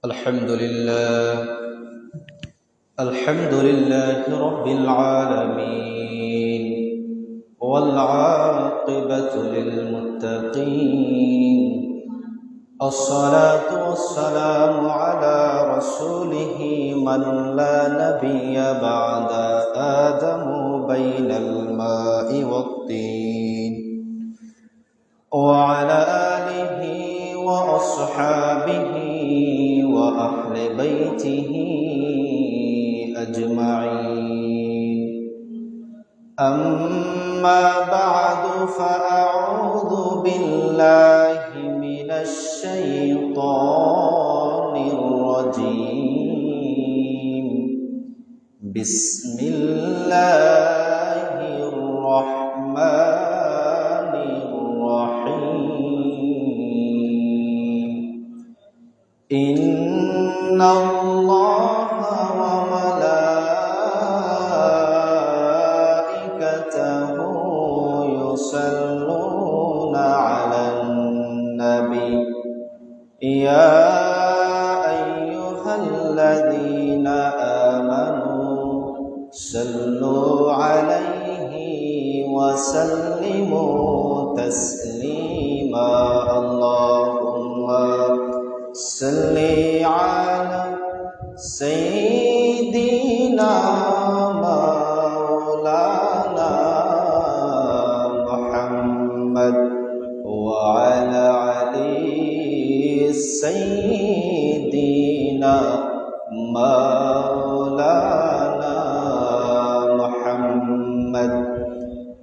الحمد لله رب العالمين والعاقبة للمتقين الصلاة والسلام على رسوله من لا نبي بعد آدم بين الماء والطين وعلى آله وأصحابه وأهل بيته أجمعين أما بعد فأعوذ بالله من الشيطان الرجيم بسم الله الرحمن الرحيم إن الله وملائكته يصلون على النبي يا أيها الذين آمنوا صلوا عليه وسلموا تسليما اللهم صل على سيدنا مولانا محمد وعلى علي سيدنا مولانا محمد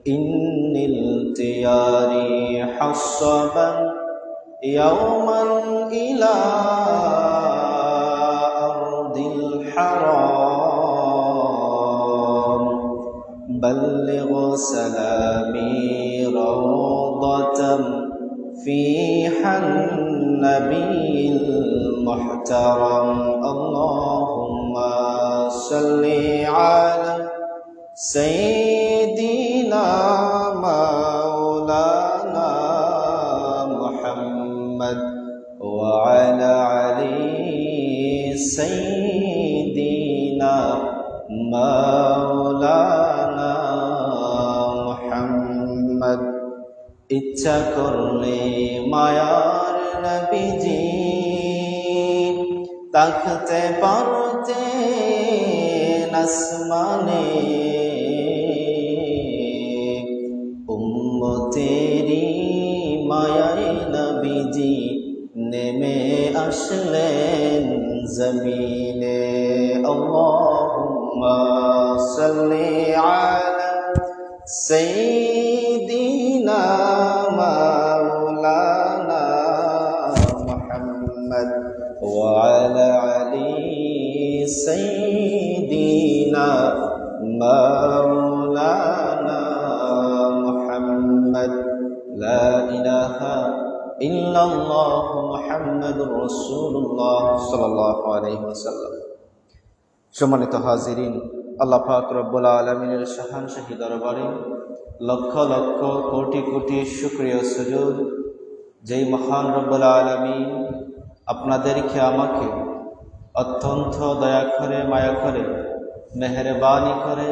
إن التياري حصبا يوما إلى أرض الحرام بلغ سلامي روضة فيها النبي المحترم اللهم صل على سيدنا مولانا محمد وعلى علي سيدنا مولانا محمد ইচ্ছা করলে মায়ার নবীজি তাকতে পারতেন আসমানে উম্মতেরি মায়ায় নবীজি নেমে আসলেন জমিনে আল্লাহুম্মা সাল্লি আলা সাইয়্যিদিনা মাওলানা মুহাম্মদ ওয়া আলা আলি সাইয়্যিদিনা মাওলানা মুহাম্মদ লা ইলাহা ইল্লাল্লাহ মুহাম্মাদুর রাসূলুল্লাহ সাল্লাল্লাহু আলাইহি ওয়াসাল্লাম। সম্মানিত হাজিরিন, আল্লাহ পাক রব্বুল আলামিনের শাহানশাহী দরবারে লক্ষ লক্ষ কোটি কোটি শুকরিয়া সুজুদ যেই মহান রব্বুল আলামিন আপনাদেরকে আমাকে অত্যন্ত দয়া করে মায়া করে মেহেরবানি করে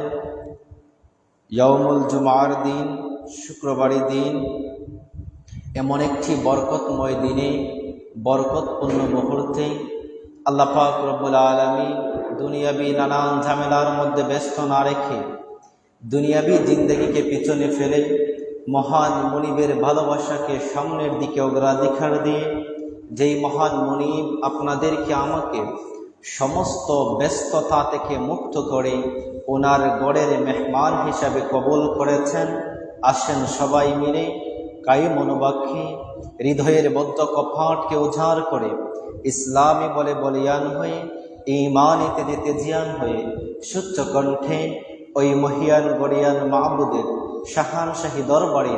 ইয়াউমুল জুমার দিন শুক্রবারের দিন এমন একটি বরকতময় দিনে বরকতপূর্ণ মুহূর্তে আল্লাহ পাক রব্বুল আলামিন দুনিয়াবি নানান ঝামেলার মধ্যে ব্যস্ত না রেখে দুনিয়াবি জিন্দগিকে পিছনে ফেলে মহান মনিবের ভালোবাসাকে সামনের দিকে অগ্রাধিকার দিয়ে যেই মহান মনিব আপনাদেরকে আমাকে সমস্ত ব্যস্ততা থেকে মুক্ত করে ওনার গড়ের মেহমান হিসাবে কবুল করেছেন। আসেন সবাই মিলে কায়ে মনোবাক্যে হৃদয়ের বদ্ধ কপাটকে উজাড় করে ইসলামী বলে বলিয়ান হয়ে ঈমানেতে দিতে জিয়ান হয়ে সুচ্চ কণ্ঠে ওই মহিয়ান গড়িয়ান মাবুদের শাহানশাহী দরবারে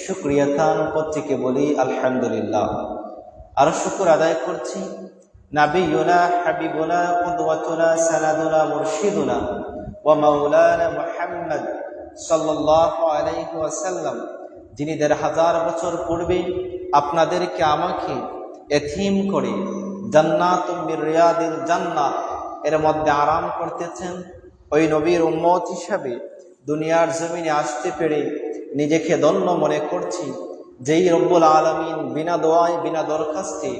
শুকরিয়া তান পত্রিকে বলি আলহামদুলিল্লাহ। আর শুকর আদায় করছি নাবিয়ুনা হাবিবুনা কুদওয়াতুনা সানাদুনা মুরশিদুনা ওয়া মাওলানা মুহাম্মদ সাল্লাল্লাহু আলাইহি ওয়াসাল্লাম যিনি ১৫০০ বছর পূর্বে আপনাদেরকে আমাকে এতিম করে জান্নাতুম মির রিয়াদিল জান্নাহ এর মধ্যে আরাম করতেছেন, ওই নবীর উম্মত হিসাবে দুনিয়ার জমিনে আসতে পেরে নিজেকে ধন্য মনে করছি। যেই রব্বুল আলামিন বিনা দোয়ায় বিনা দরখাস্তে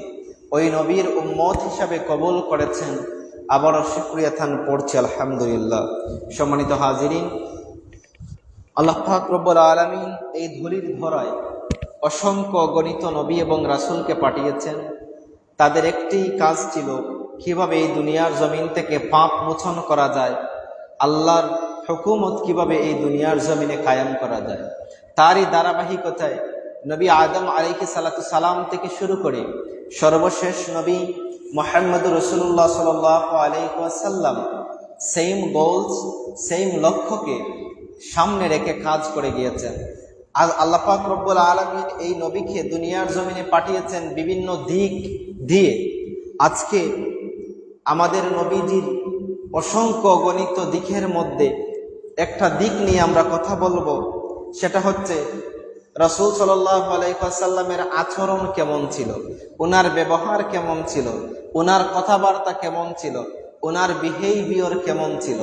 ওই নবীর উম্মত হিসাবে কবুল করেছেন, আবারও শুকরিয়া থান পড়ছি আলহামদুলিল্লাহ। সম্মানিত হাজিরিন, আল্লাহ পাক রব্বুল আলামিন এই ধুলির ধরায় অসংখ্য গণিত নবী এবং রাসূলকে পাঠিয়েছেন। তাদের একটি কাজ ছিল কিভাবে এই দুনিয়ার জমিন থেকে পাপ মোচন করা যায়, আল্লাহর হুকুমত কিভাবে এই দুনিয়ার জমিনে কায়েম করা যায়। তারই ধারাবাহিকতায় নবী আদম আলাইহিস সালাতু সালাম থেকে শুরু করে সর্বশেষ নবী মুহাম্মদুর রাসূলুল্লাহ সাল্লাল্লাহু আলাইহি ওয়াসাল্লাম সেম গোলস, সেম লক্ষ্যকে সামনে রেখে কাজ করে গিয়েছেন। আজ আল্লাহ পাক রব্বুল আলামিন এই নবীকে দুনিয়ার জমিনে পাঠিয়েছেন বিভিন্ন দিক দিয়ে। আজকে আমাদের নবীজির অসংখ্য গণিত দিকের মধ্যে একটা দিক নিয়ে আমরা কথা বলবো, সেটা হচ্ছে রাসূল সাল্লাল্লাহু আলাইহি ওয়াসাল্লামের আচরণ কেমন ছিল, ওনার ব্যবহার কেমন ছিল, ওনার কথাবার্তা কেমন ছিল, ওনার বিহেভিয়ার কেমন ছিল।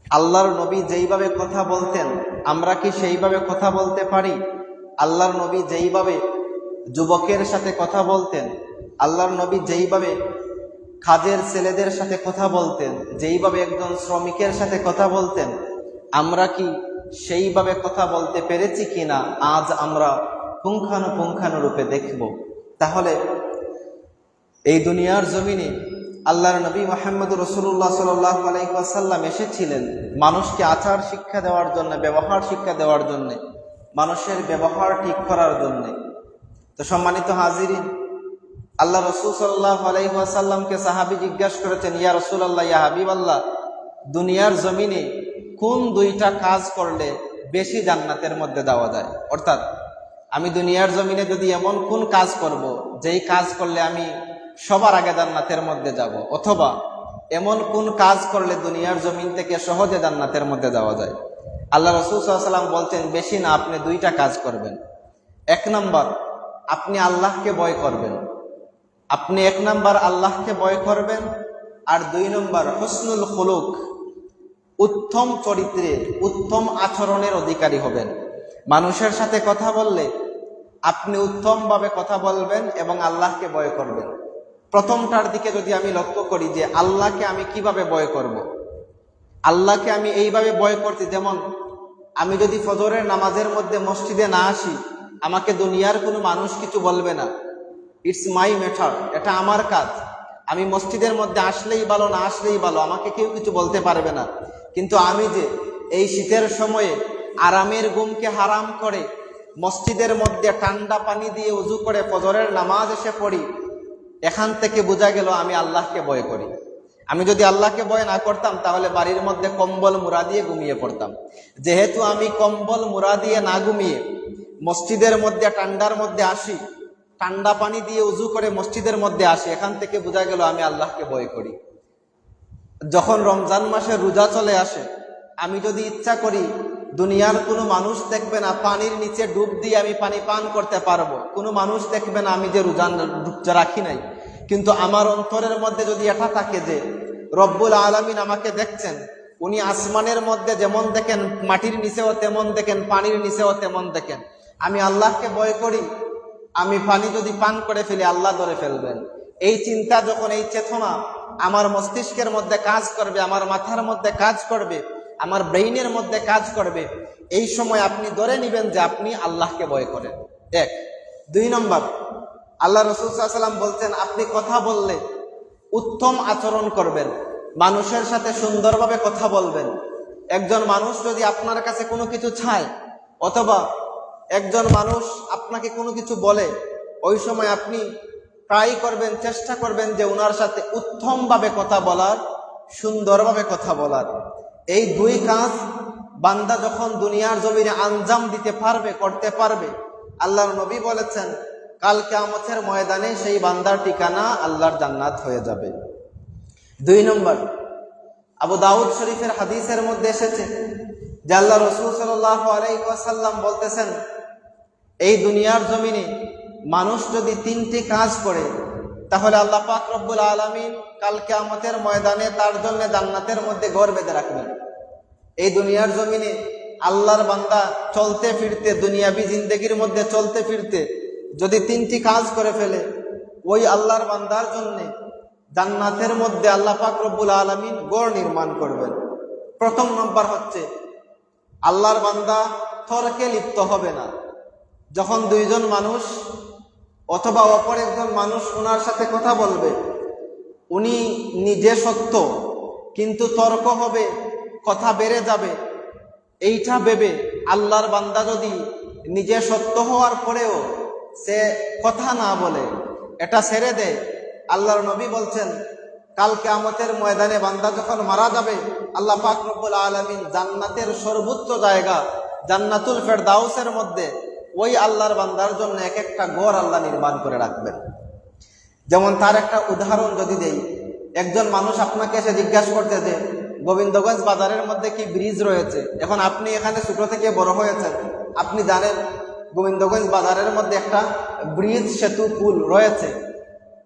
আল্লাহর নবী যেইভাবে কথা বলতেন আমরা কি সেইভাবে কথা বলতে পারি? আল্লাহর নবী যেইভাবে যুবকের সাথে কথা বলতেন, আল্লাহর নবী যেইভাবে কাজের ছেলেদের সাথে কথা বলতেন, যেইভাবে একজন শ্রমিকের সাথে কথা বলতেন, আমরা কি সেইভাবে কথা বলতে পেরেছি কিনা আজ আমরা পুঙ্খানুপুঙ্খানুরূপে দেখব। তাহলে এই দুনিয়ার জমিনে আল্লাহর নবী মুহাম্মদুর রাসূলুল্লাহ সাল্লাল্লাহু আলাইহি ওয়াসাল্লাম এসেছিলেন মানুষকে আচার শিক্ষা দেওয়ার জন্য, ব্যবহার শিক্ষা দেওয়ার জন্য, মানুষের ব্যবহার ঠিক করার জন্য। তো সম্মানিত হাজিরিন, আল্লাহ রাসূল সাল্লাল্লাহু আলাইহি ওয়াসাল্লামকে সাহাবী জিজ্ঞাসা করেছেন, ইয়া রাসূলুল্লাহ, ইয়া হাবিবাল্লাহ, দুনিয়ার জমিনে কোন দুইটা কাজ করলে বেশি জান্নাতের মধ্যে যাওয়া যায়? অর্থাৎ আমি দুনিয়ার জমিনে যদি এমন কোন কাজ করব যেই কাজ করলে আমি সবার আগে জান্নাতের মধ্যে যাব, অথবা এমন কোন কাজ করলে দুনিয়ার জমিন থেকে সহজে জান্নাতের মধ্যে যাওয়া যায়? আল্লাহ রাসূল সাল্লাল্লাহু আলাইহি ওয়াসাল্লাম বলতেন, বেশি না, আপনি দুইটা কাজ করবেন। এক নাম্বার, আপনি আল্লাহকে ভয় করবেন। আপনি এক নাম্বার আল্লাহকে ভয় করবেন, আর দুই নম্বর হুসনুল খুলুক, উত্তম চরিত্রের, উত্তম আচরণের অধিকারী হবেন। মানুষের সাথে কথা বললে আপনি উত্তমভাবে কথা বলবেন এবং আল্লাহকে ভয় করবেন। প্রথমটার দিকে যদি আমি লক্ষ্য করি যে আল্লাহকে আমি কিভাবে ভয় করব, আল্লাহকে আমি এইভাবে ভয় করছি, যেমন আমি যদি ফজরের নামাজের মধ্যে মসজিদে না আসি, আমাকে দুনিয়ার কোনো মানুষ কিছু বলবে না, ইটস মাই ম্যাটার, এটা আমার কাজ। আমি মসজিদের মধ্যে আসলেই ভালো, না আসলেই ভালো, আমাকে কেউ কিছু বলতে পারবে না। কিন্তু আমি যে এই শীতের সময়ে আরামের ঘুমকে হারাম করে মসজিদের মধ্যে ঠান্ডা পানি দিয়ে উজু করে ফজরের নামাজ এসে পড়ি, এখান থেকে বোঝা গেল আমি আল্লাহকে ভয় করি। আমি যদি আল্লাহকে ভয় না করতাম তাহলে বাড়ির মধ্যে কম্বল মুড়া দিয়ে ঘুমিয়ে পড়তাম। যেহেতু আমি কম্বল মুড়া দিয়ে না ঘুমিয়ে মসজিদের মধ্যে ঠান্ডার মধ্যে আসি, ঠান্ডা পানি দিয়ে উজু করে মসজিদের মধ্যে আসি, এখান থেকে বোঝা গেল আমি আল্লাহকে ভয় করি। যখন রমজান মাসে রোজা চলে আসে, আমি যদি ইচ্ছা করি দুনিয়ার কোনো মানুষ দেখবে না, পানির নিচে ডুব দিয়ে আমি পানি পান করতে পারবো, কোনো মানুষ দেখবে না আমি যে রোজা রাখি নাই। কিন্তু আমার অন্তরের মধ্যে যদি এটা থাকে যে রব্বুল আলামিন আমাকে দেখছেন, উনি আসমানের মধ্যে যেমন দেখেন, মাটির নিচেও তেমন দেখেন, পানির নিচেও তেমন দেখেন, আমি আল্লাহকে ভয় করি, আমি পানি যদি পান করে ফেলি আল্লাহ ধরে ফেলবেন। এই চিন্তা যখন, এই চেতনা আমার মস্তিষ্কের মধ্যে কাজ করবে, আমার মাথার মধ্যে কাজ করবে, আমার ব্রেইনের মধ্যে কাজ করবে, এই সময় আপনি ধরে নেবেন যে আপনি আল্লাহকে ভয় করেন। এক। দুই নম্বর, আল্লাহ রাসূল সাল্লাল্লাহু আলাইহি ওয়াসাল্লাম বলছেন, আপনি কথা বললে উত্তম আচরণ করবেন, মানুষের সাথে সুন্দরভাবে কথা বলবেন। একজন মানুষ যদি আপনার কাছে কোনো কিছু চায়, অথবা একজন মানুষ আপনাকে কোনো কিছু বলে, ওই সময় আপনি ট্রাই করবেন, চেষ্টা করবেন যে ওনার সাথে উত্তমভাবে কথা বলার, সুন্দরভাবে কথা বলার। এই দুই কাজ বান্দা যখন দুনিয়ার জমিনে আঞ্জাম দিতে পারবে, করতে পারবে, আল্লাহর নবী বলেছেন কাল কিয়ামতের ময়দানে সেই বান্দার ঠিকানা আল্লাহর জান্নাত হয়ে যাবে। দুই নম্বর, আবু দাউদ শরীফের হাদিসের মধ্যে এসেছে যে আল্লাহ রাসূল সাল্লাল্লাহু আলাইহি ওয়াসাল্লাম বলতেছেন, এই দুনিয়ার জমিনে মানুষ যদি তিনটি কাজ করে তাহলে আল্লাহ পাক রব্বুল আলামিন কাল কিয়ামতের ময়দানে তার জন্য জান্নাতের মধ্যে ঘর বেঁধে রাখবেন। এই দুনিয়ার জমিনে আল্লাহর বান্দা চলতে ফিরতে, দুনিয়াবি জিন্দেগির মধ্যে চলতে ফিরতে যদি 3টি কাজ করে ফেলে, ওই আল্লাহর বান্দার জন্য জান্নাতের মধ্যে আল্লাহ পাক রব্বুল আলামিন ঘর নির্মাণ করবেন। প্রথম নম্বর হচ্ছে, আল্লাহর বান্দা তর্কে লিপ্ত হবে না। যখন দুইজন মানুষ অথবা অপর একজন মানুষ ওনার সাথে কথা বলবে, উনি নিজে সত্য কিন্তু তর্ক হবে, কথা বেড়ে যাবে, এইটা ভেবে আল্লাহর বান্দা যদি নিজে সত্য হওয়ার পরেও সে কথা না বলে, এটা ছেড়ে দেয়, আল্লাহর নবী বলছেন কাল কিয়ামতের ময়দানে বান্দা যখন মারা যাবে, আল্লাহ পাক রব্বুল আলামিন জান্নাতের সর্বোচ্চ জায়গা জান্নাতুল ফেরদাউসের মধ্যে ওই আল্লাহর বান্দার জন্য এক একটা ঘর আল্লাহ নির্মাণ করে রাখবেন। যেমন তার একটা উদাহরণ যদি দেই, একজন মানুষ আপনাকে এসে জিজ্ঞাসা করতে যে গোবিন্দগঞ্জ বাজারের মধ্যে কি ব্রিজ রয়েছে। এখন আপনি এখানে ছোট থেকে বড় হয়েছেন, আপনি জানেন গোবিন্দগঞ্জ বাজারের মধ্যে একটা ব্রিজ সেতু পুল রয়েছে,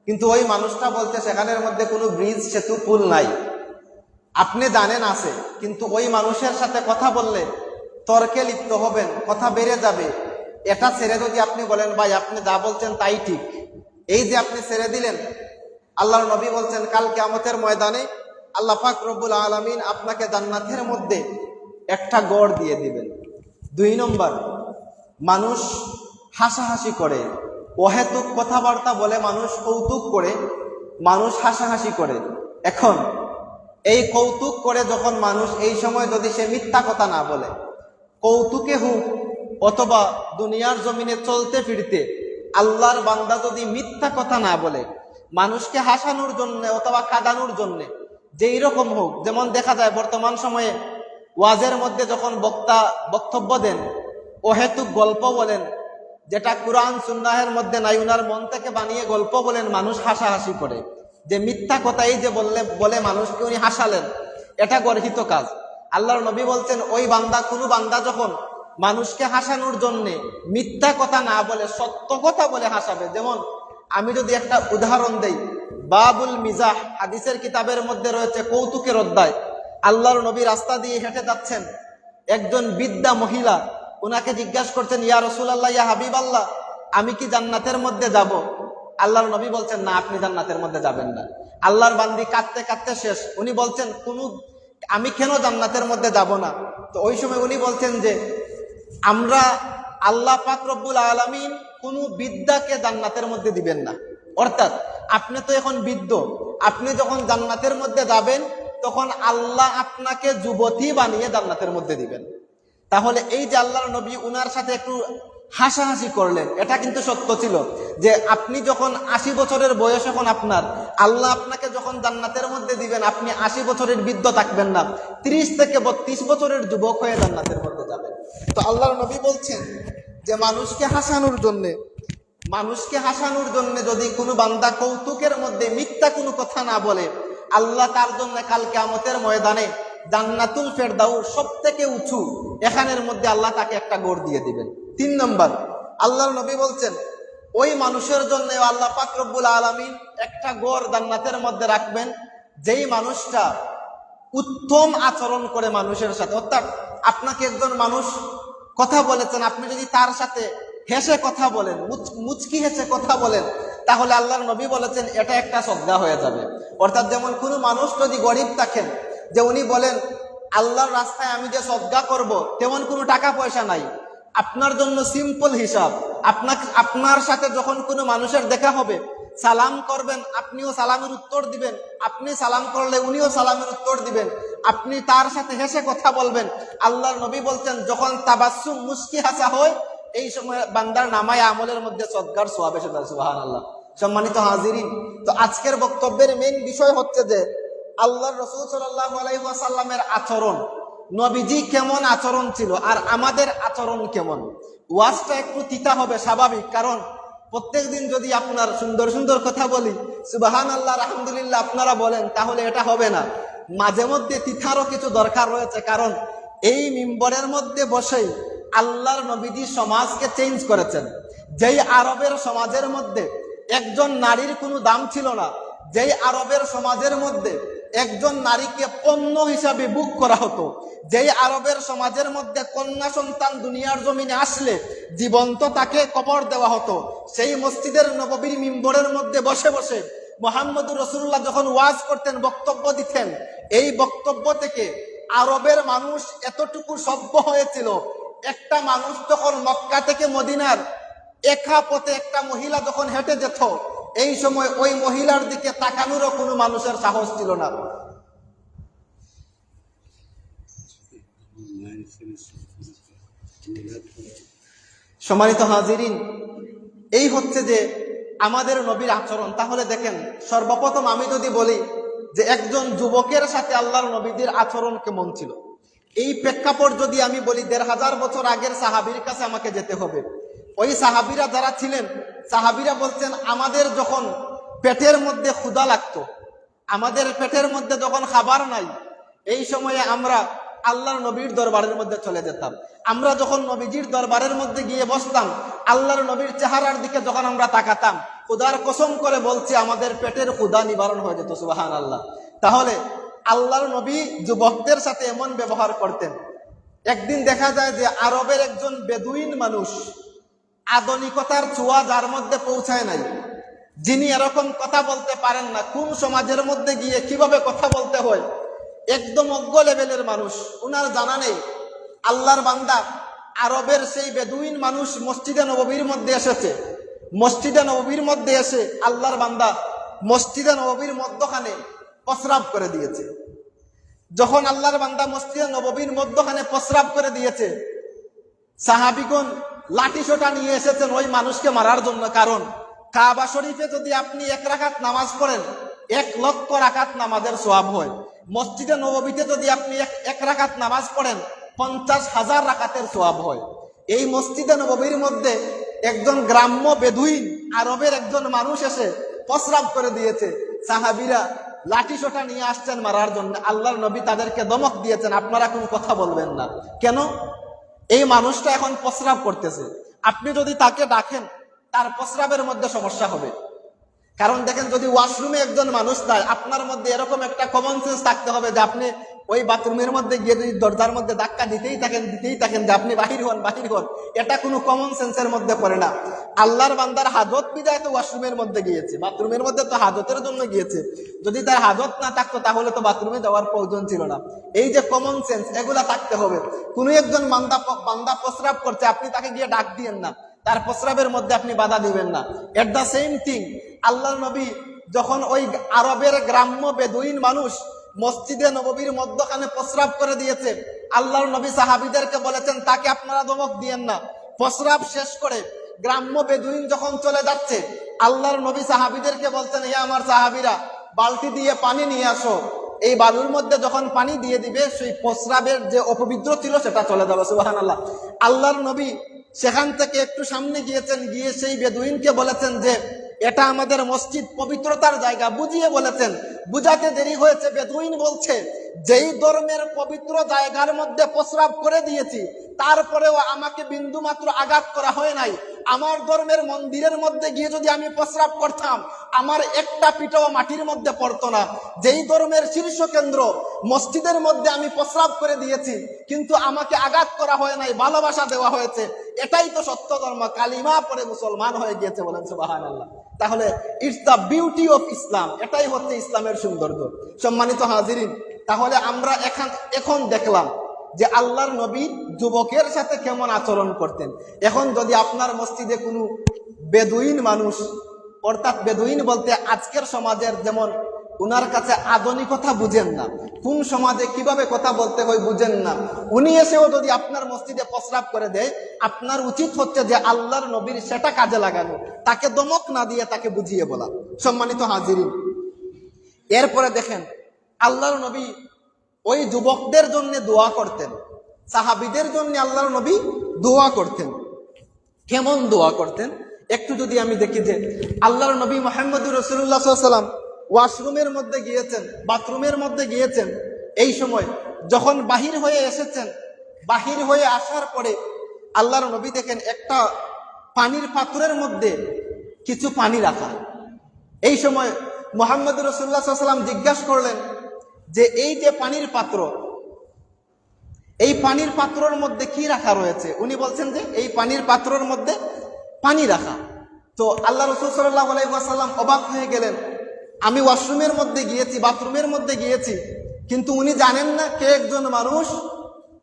কিন্তু ওই মানুষটা বলছে সেখানের মধ্যে কোনো ব্রিজ সেতু পুল নাই। আপনি জানেন আছে, কিন্তু ওই মানুষের সাথে কথা বললে তর্কে লিপ্ত হবেন, কথা বেড়ে যাবে। এটা ছেড়ে যদি আপনি বলেন ভাই আপনি যা বলছেন তাই ঠিক, এই যে আপনি ছেড়ে দিলেন, আল্লাহর নবী বলছেন কাল কিয়ামতের ময়দানে আল্লাহ পাক রব্বুল আলামিন আপনাকে জান্নাতের মধ্যে একটা গড় দিয়ে দিবেন। 2 নম্বর, মানুষ হাসাহাসি করে, অহেতুক কথাবার্তা বলে, মানুষ কৌতুক করে, মানুষ হাসাহাসি করে। এখন এই কৌতুক করে যখন মানুষ, এই সময় যদি সে মিথ্যা কথা না বলে, কৌতুকে হোক অথবা দুনিয়ার জমিনে চলতে ফিরতে আল্লাহর বান্দা যদি মিথ্যা কথা না বলে, মানুষকে হাসানোর জন্য অথবা কাঁদানোর জন্য যেই রকম হোক, যেমন দেখা যায় বর্তমান সময়ে ওয়াজের মধ্যে যখন বক্তা বক্তব্য দেন, অহেতুক গল্প বলেন, যেটা কুরআন সুন্নাহের মধ্যে নাই, উনার মন থেকে বানিয়ে গল্প বলেন, মানুষ হাসাহাসি করে, যে মিথ্যা কথাই যে বলে মানুষকে উনি হাসালেন, এটা গর্হিত কাজ। আল্লাহর নবী বলছেন ওই বান্দা, কোনো বান্দা যখন মানুষকে হাসানোর জন্যে মিথ্যা কথা না বলে সত্য কথা বলে হাসাবে। যেমন আমি যদি একটা উদাহরণ দেই, বাবুল মিজাহ হাদিসের কিতাবের মধ্যে রয়েছে কৌতুকের অধ্যায়। আল্লাহর নবী রাস্তা দিয়ে হেঁটে যাচ্ছেন, একজন বৃদ্ধা মহিলা ওনাকে জিজ্ঞাসা করছেন, ইয়া রাসূলুল্লাহ, ইয়া হাবিবাল্লাহ, আমি কি জান্নাতের মধ্যে যাব? আল্লাহর নবী বলছেন না, আপনি জান্নাতের মধ্যে যাবেন না। আল্লাহর বান্দি কাঁদতে কাঁদতে শেষ, উনি বলছেন আমি কেন জান্নাতের মধ্যে যাব না? তো ওই সময় উনি বলছেন যে আমরা আল্লাহ পাক রব্বুল আলামিন কোনো বৃদ্ধাকে জান্নাতের মধ্যে দিবেন না। অর্থাৎ আপনি তো এখন বৃদ্ধ, আপনি যখন জান্নাতের মধ্যে যাবেন তখন আল্লাহ আপনাকে যুবতী বানিয়ে জান্নাতের মধ্যে দিবেন। তাহলে এই যে আল্লাহর নবী উনার সাথে একটু হাসাহাসি করলেন, এটা কিন্তু সত্য ছিল যে আপনি যখন 80 বছরের বয়স, এখন আপনার আল্লাহ আপনাকে যখন জান্নাতের মধ্যে দিবেন, আপনি 80 বছরের বৃদ্ধ থাকবেন না, 30 থেকে 32 বছরের যুবক হয়ে জান্নাতের মধ্যে যাবেন। তো আল্লাহর নবী বলছেন যে মানুষকে হাসানোর জন্য যদি কোনো বান্দা কৌতুকের মধ্যে মিথ্যা কোনো কথা না বলে, আল্লাহ তার জন্য কাল কিয়ামতের ময়দানে জান্নাতুল ফেরদাউস সবথেকে উঁচু, এখানের মধ্যে আল্লাহ তাকে একটা গড় দিয়ে দিবেন। 3 নম্বর, আল্লাহর নবী বলছেন ওই মানুষের জন্য আল্লাহ পাক রব্বুল আলামিন একটা গড় জান্নাতের মধ্যে রাখবেন, যেই মানুষটা উত্তম আচরণ করে মানুষের সাথে। অর্থাৎ আপনাকে একজন মানুষ কথা বলেছেন, আপনি যদি তার সাথে হেসে কথা বলেন, মুচকি হেসে কথা বলেন, তাহলে আল্লাহর নবী বলেছেন এটা একটা সদকা হয়ে যাবে। অর্থাৎ যেমন কোনো মানুষ যদি গরিব থাকেন, যে উনি বলেন আল্লাহর রাস্তায় আমি যে সদকা করব, তেমন কোনো টাকা পয়সা নাই, আপনার জন্য সিম্পল হিসাব, আপনার সাথে যখন কোনো মানুষের দেখা হবে, সালাম করবেন, আপনিও সালামের উত্তর দিবেন, আপনি সালাম করলে উনিও সালামের উত্তর দিবেন, আপনি তার সাথে হেসে কথা বলবেন। আল্লাহর নবী বলছেন যখন তাবাসসুম, মুস্কি হাসা হয়, এই সময় বান্দার নামায় আমলের মধ্যে সদকার সওয়াব এসে যায়। সুবহানাল্লাহ। সম্মানিত হাজিরিন, তো আজকের বক্তব্যের মেইন বিষয় হচ্ছে যে আল্লাহর রাসূল সাল্লাল্লাহু আলাইহি ওয়াসাল্লামের আচরণ, নবীজি কেমন আচরণ ছিল আর আমাদের আচরণ কেমন। ওয়াজটা একটু তিতা হবে, স্বাভাবিক, কারণ প্রত্যেকদিন যদি আপনার সুন্দর সুন্দর কথা বলি, সুবহানাল্লাহ, আলহামদুলিল্লাহ আপনারা বলেন, তাহলে এটা হবে না। মাঝে মধ্যে তিতারও কিছু দরকার রয়েছে, কারণ এই মিম্বরের মধ্যে বসেই আল্লাহর নবীজি সমাজকে চেঞ্জ করেছেন। যেই আরবের সমাজের মধ্যে একজন নারীর কোনো দাম ছিল না। যেই আরবের সমাজের মধ্যে একজন নারীকে পণ্য হিসাবে বুক করা হতো, যেই আরবের সমাজের মধ্যে কন্যা সন্তান দুনিয়ার জমিনে আসলে জীবন্ত তাকে কবর দেওয়া হতো, সেই মসজিদের নববীর মিম্বরের মধ্যে বসে বসে মুহাম্মদুর রাসূলুল্লাহ যখন ওয়াজ করতেন, বক্তব্য দিতেন, এই বক্তব্য থেকে আরবের মানুষ এতটুকু সভ্য হয়েছিল, একটা মানুষ যখন মক্কা থেকে মদিনার একা পথে একটা মহিলা যখন হেঁটে যেত, এই সময় ওই মহিলার দিকে তাকানোরও কোনো মানুষের সাহস ছিল না। সম্মানিত হাজিরিন, এই হচ্ছে যে আমাদের নবীর আচরণ। তাহলে দেখেন, সর্বপ্রথম আমি যদি বলি যে একজন যুবকের সাথে আল্লাহর নবীদের আচরণ কেমন ছিল, এই প্রেক্ষাপট যদি আমি বলি ১৫০০ বছর আগের সাহাবীর কাছে আমাকে যেতে হবে। ওই সাহাবীরা যারা ছিলেন, সাহাবীরা বলছেন আমাদের যখন পেটের মধ্যে ক্ষুধা লাগতো, আমাদের পেটের মধ্যে যখন খাবার নাই, এই সময়ে আমরা আল্লাহর নবীর দরবারের মধ্যে চলে যেতাম। আমরা যখন নবীজির দরবারের মধ্যে গিয়ে বসতাম, আল্লাহর নবীর চেহারার দিকে যখন আমরা তাকাতাম, ক্ষুধার কসম করে বলছি আমাদের পেটের ক্ষুধা নিবারণ হয়ে যেত। সুবহানাল্লাহ। তাহলে আল্লাহর নবী যুবকদের সাথে এমন ব্যবহার করতেন। একদিন দেখা যায় যে আরবের একজন বেদুইন মানুষ, আধুনিকতার ছোঁয়া যার মধ্যে পৌঁছায় নাই, যিনি এরকম কথা বলতে পারেন না, কোন সমাজের মধ্যে গিয়ে কিভাবে কথা বলতে হয়, একদম অজ্ঞ লেভেলের মানুষ, উনার জানা নেই। আল্লাহর বান্দা আরবের সেই বেদুইন মানুষ মসজিদে নববীর মধ্যে এসেছে। মসজিদে নববীর মধ্যে এসে আল্লাহর বান্দা মসজিদে নববীর মধ্যখানে প্রস্রাব করে দিয়েছে। যখন আল্লাহর বান্দা মসজিদে নববীর মধ্যখানে প্রস্রাব করে দিয়েছে, সাহাবীগণ লাঠি সোটা নিয়ে এসেছেন ওই মানুষকে মারার জন্য। কারণ কাবা শরীফে যদি আপনি 1 রাকাত নামাজ পড়েন, 1,00,000 রাকাত নামাজের সওয়াব হয়। মসজিদে নববীতে যদি আপনি 1 রাকাত নামাজ পড়েন, 50,000 রাকাতের সওয়াব হয়। এই মসজিদে নববীর মধ্যে একজন গ্রাম্য বেদুইন আরবের একজন মানুষ এসে প্রস্রাব করে দিয়েছে, সাহাবীরা লাঠি সোটা নিয়ে আসছেন মারার জন্য। আল্লাহর নবী তাদেরকে দমক দিয়েছেন, আপনারা কোনো কথা বলবেন না। কেন? এই মানুষটা এখন প্রস্রাব করতেছে, আপনি যদি তাকে ডাকেন তার প্রস্রাবের মধ্যে সমস্যা হবে। কারণ দেখেন, যদি ওয়াশরুমে একজন মানুষ যায়, আপনার মধ্যে এরকম একটা কমন সেন্স থাকতে হবে যে আপনি ওই বাথরুমের মধ্যে গিয়ে যদি দরজার মধ্যে ধাক্কা দিতেই থাকেন যে আপনি বাহির হন। এটা কোনো কমন সেন্সের মধ্যে পড়ে না। আল্লাহর বান্দার হাজত বিদায় তো ওয়াশরুমের মধ্যে গিয়েছে, বাথরুমের মধ্যে তো হাজতের জন্য গিয়েছে। যদি তার হাজত না থাকতো তাহলে তো বাথরুমে যাওয়ার প্রয়োজন ছিল না। এই যে কমন সেন্স, এগুলা থাকতে হবে। কোনো একজন বান্দা প্রস্রাব করছে, আপনি তাকে গিয়ে ডাক দিয়েন না, তার প্রস্রাবের মধ্যে আপনি বাধা দিবেন না। এট দ্য সেম থিং, আল্লাহর নবী যখন ওই আরবের গ্রাম্য বেদুইন মানুষ মসজিদে নববীর মধ্যখানে প্রস্রাব করে দিয়েছে, আল্লাহর নবী সাহাবীদেরকে বলেছেন তাকে আপনারা ধমক দিয়েন না। প্রস্রাব শেষ করে গ্রাম্য বেদুইন যখন চলে যাচ্ছে, আল্লাহর নবী সাহাবীদেরকে বলছেন, হে আমার সাহাবীরা, বালতি দিয়ে পানি নিয়ে আসো। এই বালুর মধ্যে যখন পানি দিয়ে দিবে, সেই প্রস্রাবের যে অপবিত্র ছিল সেটা চলে যাবে। সুবহানাল্লাহ। আল্লাহর নবী সেখান থেকে একটু সামনে গিয়েছেন, গিয়ে সেই বেদুইনকে বলেছেন যে এটা আমাদের মসজিদ, পবিত্রতার জায়গা, বুঝিয়ে বলেছেন। বুঝাতে দেরি হয়েছে। বেদুইন বলছে, যেই ধর্মের পবিত্র জায়গার মধ্যে প্রস্রাব করে দিয়েছি, তারপরেও আমাকে বিন্দু মাত্র আঘাত করা হয় নাই। আমার ধর্মের মন্দিরের মধ্যে গিয়ে যদি আমি প্রস্রাব করতাম, আমার একটা পিঠও মাটির মধ্যে পড়তো না। যেই ধর্মের শীর্ষ কেন্দ্র মসজিদের মধ্যে আমি প্রস্রাব করে দিয়েছি, কিন্তু আমাকে আঘাত করা হয় নাই, ভালোবাসা দেওয়া হয়েছে। এটাই তো সত্য ধর্ম। কালিমা পড়ে মুসলমান হয়ে গিয়েছে, বলেন সুবহানাল্লাহ। তাহলে it's the beauty of Islam, এটাই হচ্ছে ইসলামের সৌন্দর্য। সম্মানিত হাজিরিন, তাহলে আমরা এখন দেখলাম যে আল্লাহর নবী যুবকের সাথে কেমন আচরণ করতেন। এখন যদি আপনার মসজিদে কোনো বেদুইন মানুষ, অর্থাৎ বেদুইন বলতে আজকের সমাজের যেমন উনার কাছে আধুনিকতা বুঝেন না, কোন সমাজে কিভাবে কথা বলতে হয় বুঝেন না, উনি এসেও যদি আপনার মসজিদে প্রস্রাব করে দেয়, আপনার উচিত হচ্ছে যে আল্লাহর নবীর সেটা কাজে লাগানো, তাকে দমক না দিয়ে তাকে বুঝিয়ে বলা। সম্মানিত হাজিরিন, এরপরে দেখেন আল্লাহর নবী ওই যুবকদের জন্য দোয়া করতেন, সাহাবীদের জন্য আল্লাহর নবী দোয়া করতেন। কেমন দোয়া করতেন একটু যদি আমি দেখি, যে আল্লাহর নবী মুহাম্মদুর রাসূলুল্লাহ সাল্লাল্লাহু আলাইহি ওয়াসাল্লাম ওয়াশরুমের মধ্যে গিয়েছেন, বাথরুমের মধ্যে গিয়েছেন, এই সময় যখন বাহির হয়ে এসেছেন, বাহির হয়ে আসার পরে আল্লাহর নবী দেখেন একটা পানির পাত্রের মধ্যে কিছু পানি রাখা। এই সময় মুহাম্মদ রাসূলুল্লাহ সাল্লাল্লাহু আলাইহি ওয়াসাল্লাম জিজ্ঞাসা করলেন যে এই যে পানির পাত্র, এই পানির পাত্রের মধ্যে কি রাখা রয়েছে? উনি বলছেন যে এই পানির পাত্রের মধ্যে পানি রাখা। তো আল্লাহ রাসূল সাল্লাল্লাহু আলাইহি ওয়াসাল্লাম অবাক হয়ে গেলেন, আমি ওয়াশরুমের মধ্যে গিয়েছি, বাথরুমের মধ্যে গিয়েছি, কিন্তু উনি জানেন না কে একজন মানুষ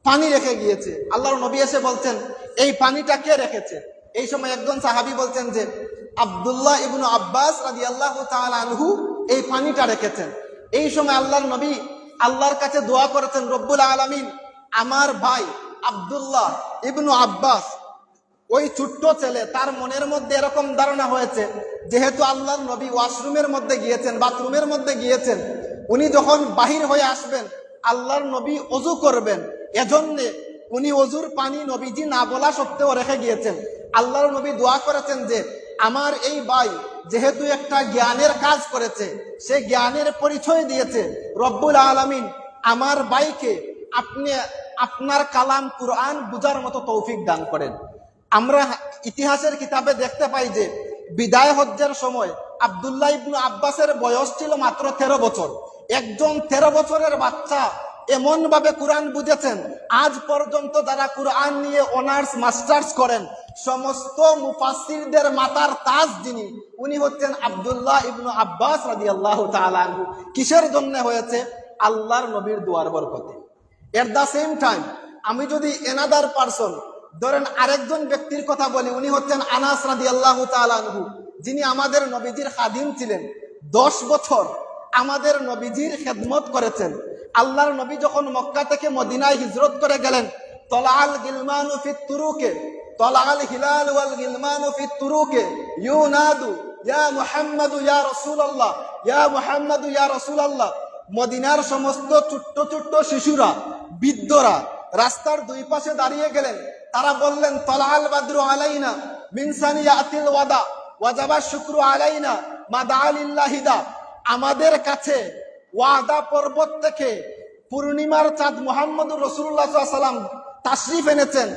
পানি রেখে গিয়েছে। আল্লাহর নবী এসে বলছেন এই পানিটা কে রেখেছে? এই সময় একজন সাহাবী বলছেন যে আব্দুল্লাহ ইবনু আব্বাস রাদিয়াল্লাহু তাআলা আনহু এই পানিটা রেখেছেন। এই সময় আল্লাহর নবী আল্লাহর কাছে দোয়া করেছেন, রব্বুল আলামিন আমার ভাই আব্দুল্লাহ ইবনু আব্বাস, ওই ছোট্ট ছেলে, তার মনের মধ্যে এরকম ধারণা হয়েছে যেহেতু আল্লাহর নবী ওয়াশরুমের মধ্যে গিয়েছেন, বাথরুমের মধ্যে গিয়েছেন, উনি যখন বাহির হয়ে আসবেন আল্লাহর নবী ওযু করবেন, এজন্য উনি ওযুর পানি নবীজি না বলা সত্ত্বেও রেখে গিয়েছেন। আল্লাহর নবী দোয়া করেছেন যে আমার এই ভাই যেহেতু একটা জ্ঞানের কাজ করেছে, সে জ্ঞানের পরিচয় দিয়েছে, রব্বুল আলামিন আমার ভাইকে আপনি আপনার কালাম কুরআন বুঝার মতো তৌফিক দান করেন। আমরা ইতিহাসের কিতাবে দেখতে পাই যে বিদায় হজ্জের সময় আব্দুল্লাহ ইবনু আব্বাসের বয়স ছিল মাত্র 13 বছর। একজন 13 বছরের বাচ্চা এমন ভাবে কোরআন বুঝেছেন, আজ পর্যন্ত যারা কোরআন নিয়ে অনার্স মাস্টার্স করেন সমস্ত মুফাসসিরদের মাথার তাজ যিনি, উনি হচ্ছেন আব্দুল্লাহ ইবনু আব্বাস রাদিয়াল্লাহু তাআলা আনহু। কিসের জন্য হয়েছে? আল্লাহর নবীর দুয়ার বরকতে। এট দা সেম টাইম আমি যদি এনাদার পারসন ধরেন আরেকজন ব্যক্তির কথা বলি, উনি হচ্ছেন আনাস রাদিয়াল্লাহু তাআলা আনহু, যিনি আমাদের নবীজির খাদিম ছিলেন। 10 বছর আমাদের নবীজির খেদমত করেছেন। আল্লাহর নবী যখন মক্কা থেকে মদিনায় হিজরত করে গেলেন, তলাআল গিলমানু ফিত তুরুকে, তলাআল হিলাল ওয়াল গিলমানু ফিত তুরুকে ইউনাদু ইয়া মুহাম্মাদু ইয়া রাসূলুল্লাহ, ইয়া মুহাম্মাদু ইয়া রাসূলুল্লাহ। মদিনার সমস্ত ছোট্ট ছোট্ট শিশুরা, বৃদ্ধরা রাস্তার দুই পাশে দাঁড়িয়ে গেলেন। তারা বললেন তলাআল বাদরু আলাইনা মিন সানিয়াতিল ওয়াদা ওয়াজাবা শুকরু আলাইনা মা দাআ লিল্লাহি দা। আমাদের কাছে ওয়াদা পর্বত থেকে পূর্ণিমার চাঁদ মুহাম্মদুর রাসূলুল্লাহ সাল্লাল্লাহু আলাইহি ওয়াসাল্লাম তাশরিফ এনেছেন,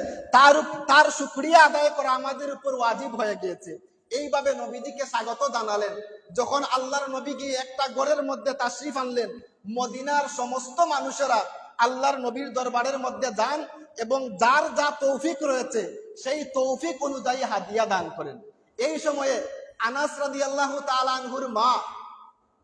তার শুকরিয়া আদায় করা আমাদের উপর ওয়াজিব হয়ে গিয়েছে। এইভাবে নবীজিকে স্বাগত জানালেন। যখন আল্লাহর নবী গিয়ে একটা ঘরের মধ্যে তাশরিফ আনলেন, মদিনার সমস্ত মানুষেরা আল্লাহর নবীর দরবারের মধ্যে যান এবং যার যা তৌফিক রয়েছে সেই তৌফিক অনুযায়ী হাদিয়া দান করেন। এই সময়ে আনাস রাদিয়াল্লাহু তাআলা আনহুর মা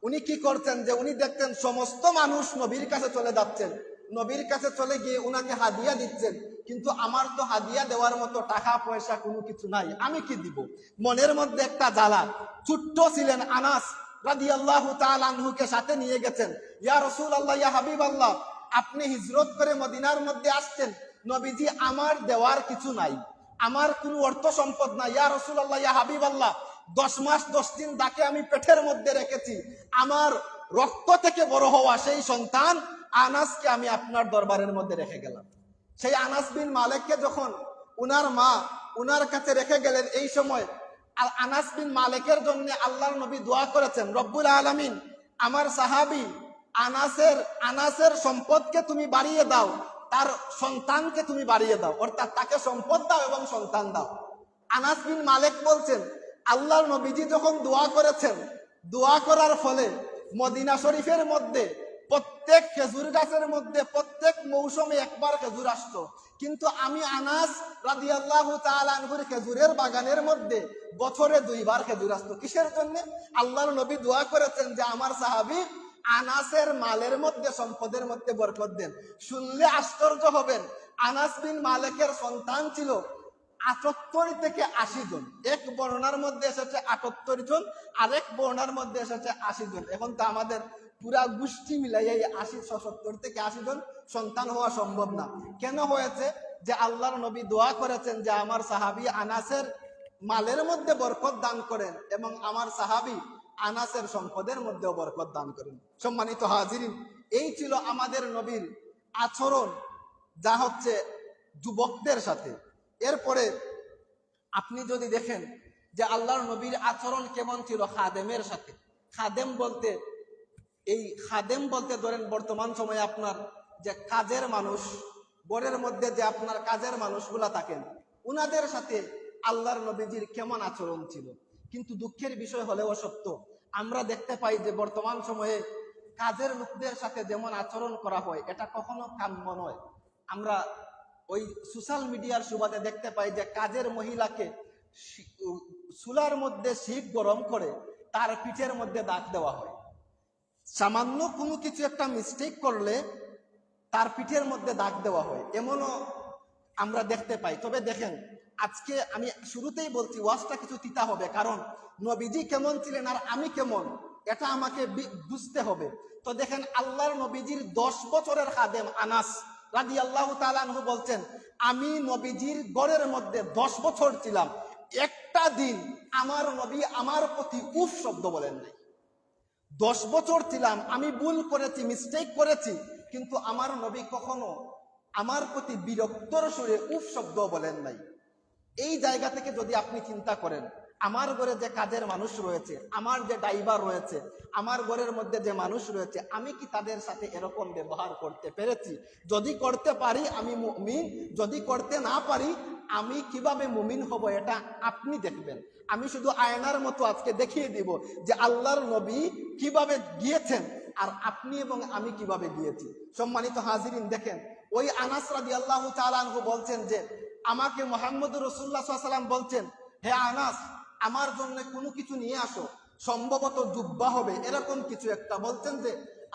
উনি কি করতেন যে উনি দেখতেন সমস্ত মানুষ নবীর কাছে চলে যাচ্ছেন, নবীর কাছে চলে গিয়ে উনাকে হাদিয়া দিচ্ছেন, কিন্তু আমার তো হাদিয়া দেওয়ার মতো টাকা পয়সা কোনো কিছু নাই, আমি কি দিব? মনের মধ্যে একটা জ্বালা। ছোট্ট ছিলেন আনাস রাদিয়াল্লাহু তাআলা আনহুকে সাথে নিয়ে গেছেন। ইয়া রাসূলুল্লাহ, ইয়া হাবিবাল্লাহ, আপনি হিজরত করে মদিনার মধ্যে আসছেন, নবীজি আমার দেওয়ার কিছু নাই, আমার কোনো অর্থ সম্পদ নাই। ইয়া রাসূলুল্লাহ, ইয়া হাবিবাল্লাহ, 10 মাস 10 দিন তাকে আমি পেটের মধ্যে রেখেছি, আমার রক্ত থেকে বড় হওয়া সেই সন্তান আনাসকে আমি আপনার দরবারের মধ্যে রেখে গেলাম। সেই আনাস বিন মালিককে যখন উনার মা উনার কাছে রেখে গেলেন, এই সময় আনাস বিন মালিকের জন্য আল্লাহর নবী দোয়া করেছেন, রব্বুল আলামিন আমার সাহাবী আনাসের সম্পদকে তুমি বাড়িয়ে দাও, তার সন্তানকে তুমি বাড়িয়ে দাও, অর্থাৎ তাকে সম্পদ দাও এবং সন্তান দাও। আনাস বিন মালিক বলছেন আল্লাহর নবীজি যখন দোয়া করেছেন, দোয়া করার ফলে মদিনা শরীফের মধ্যে প্রত্যেক খেজুর গাছের মধ্যে প্রত্যেক মৌসুমে একবার খেজুর আসতো, কিন্তু আমি আনাস রাদিয়াল্লাহু তাআলা আনহুর খেজুরের বাগানের মধ্যে বছরে 2 বার খেজুর আসতো। কিসের জন্য? আল্লাহর নবী দোয়া করেছেন যে আমার সাহাবী আনাসের মালের মধ্যে সম্পদের মধ্যে বরকত দেন। শুনলে আশ্চর্য হবেন, আনাস বিন মালিকের সন্তান ছিল 78 থেকে 80 জন। এক বর্ণনার মধ্যে এসেছে 78 জন, আরেক বর্ণনার মধ্যে এসেছে 80 জন। এখন তো আমাদের পুরা গোষ্ঠী মিলাই এই 70 থেকে 80 জন সন্তান হওয়া সম্ভব না। কেন হয়েছে? যে আল্লাহর নবী দোয়া করেছেন যে আমার সাহাবী আনাসের মালের মধ্যে বরকত দান করেন এবং আমার সাহাবী আনাসের সম্পদের মধ্যেও বরকত দান করেন। সম্মানিত হাজিরিন, এই ছিল আমাদের নবীর আচরণ, যা হচ্ছে যুবকদের সাথে। এরপরে আপনি যদি দেখেন যে আল্লাহর নবীর আচরণ কেমন ছিল খাদেমের সাথে। খাদেম বলতে ধরেন বর্তমান সময়ে আপনার যে কাজের মানুষ, ঘরের মধ্যে যে আপনার কাজের মানুষগুলা থাকেন, উনাদের সাথে আল্লাহর নবীজির কেমন আচরণ ছিল। কিন্তু দুঃখের বিষয় হলেও সত্য, আমরা দেখতে পাই যে বর্তমান সময়ে কাজের লোকদের সাথে যেমন আচরণ করা হয় এটা কখনো কাম্য নয়। আমরা ওই সোশ্যাল মিডিয়ার সুবাদে দেখতে পাই যে কাজের মহিলাকে চুলার মধ্যে শিক গরম করে তার পিঠের মধ্যে দাগ দেওয়া হয়। সামান্য কোনো কিছু একটা মিস্টেক করলে তার পিঠের মধ্যে দাগ দেওয়া হয়, এমনও আমরা দেখতে পাই। তবে দেখেন, আজকে আমি শুরুতেই বলছি ওয়াজটা কিছু তিতা হবে, কারণ নবীজি কেমন ছিলেন আর আমি কেমন এটা আমাকে বুঝতে হবে। তো দেখেন, আল্লাহর নবীজির 10 বছরের খাদেম আনাস রাদিয়াল্লাহু তাআলা আনহু বলছেন, আমি নবীজির ঘরের মধ্যে 10 বছর ছিলাম, একটা দিন আমার নবী আমার প্রতি উফ শব্দ বলেন নাই। 10 বছর ছিলাম, আমি ভুল করেছি, মিস্টেক করেছি, কিন্তু আমার নবী কখনো আমার প্রতি বিরক্তর সুরে উফ শব্দ বলেন নাই। এই জায়গা থেকে যদি আপনি চিন্তা করেন, আমার ঘরে যে কাজের মানুষ রয়েছে, আমার যে ড্রাইভার রয়েছে, আমার ঘরের মধ্যে যে মানুষ রয়েছে, আমি কি তাদের সাথে এরকম ব্যবহার করতে পেরেছি? যদি করতে পারি আমি মুমিন, যদি করতে না পারি আমি কিভাবে মুমিন হব এটা আপনি দেখবেন। আমি শুধু আয়নার মতো আজকে দেখিয়ে দিব যে আল্লাহর নবী কিভাবে গিয়েছেন আর আপনি এবং আমি কিভাবে গিয়েছি। সম্মানিত হাজিরিন, দেখেন ওই আনাস রাদিয়াল্লাহু তাআলা আনহু বলছেন যে আমাকে মুহাম্মদুর রাসূলুল্লাহ সাল্লাল্লাহু আলাইহি ওয়াসাল্লাম বলছেন, হে আনাস, আমার জন্য কোনো কিছু নিয়ে আসো, সম্ভবত জুব্বা হবে, এরকম কিছু একটা। বলছেন যে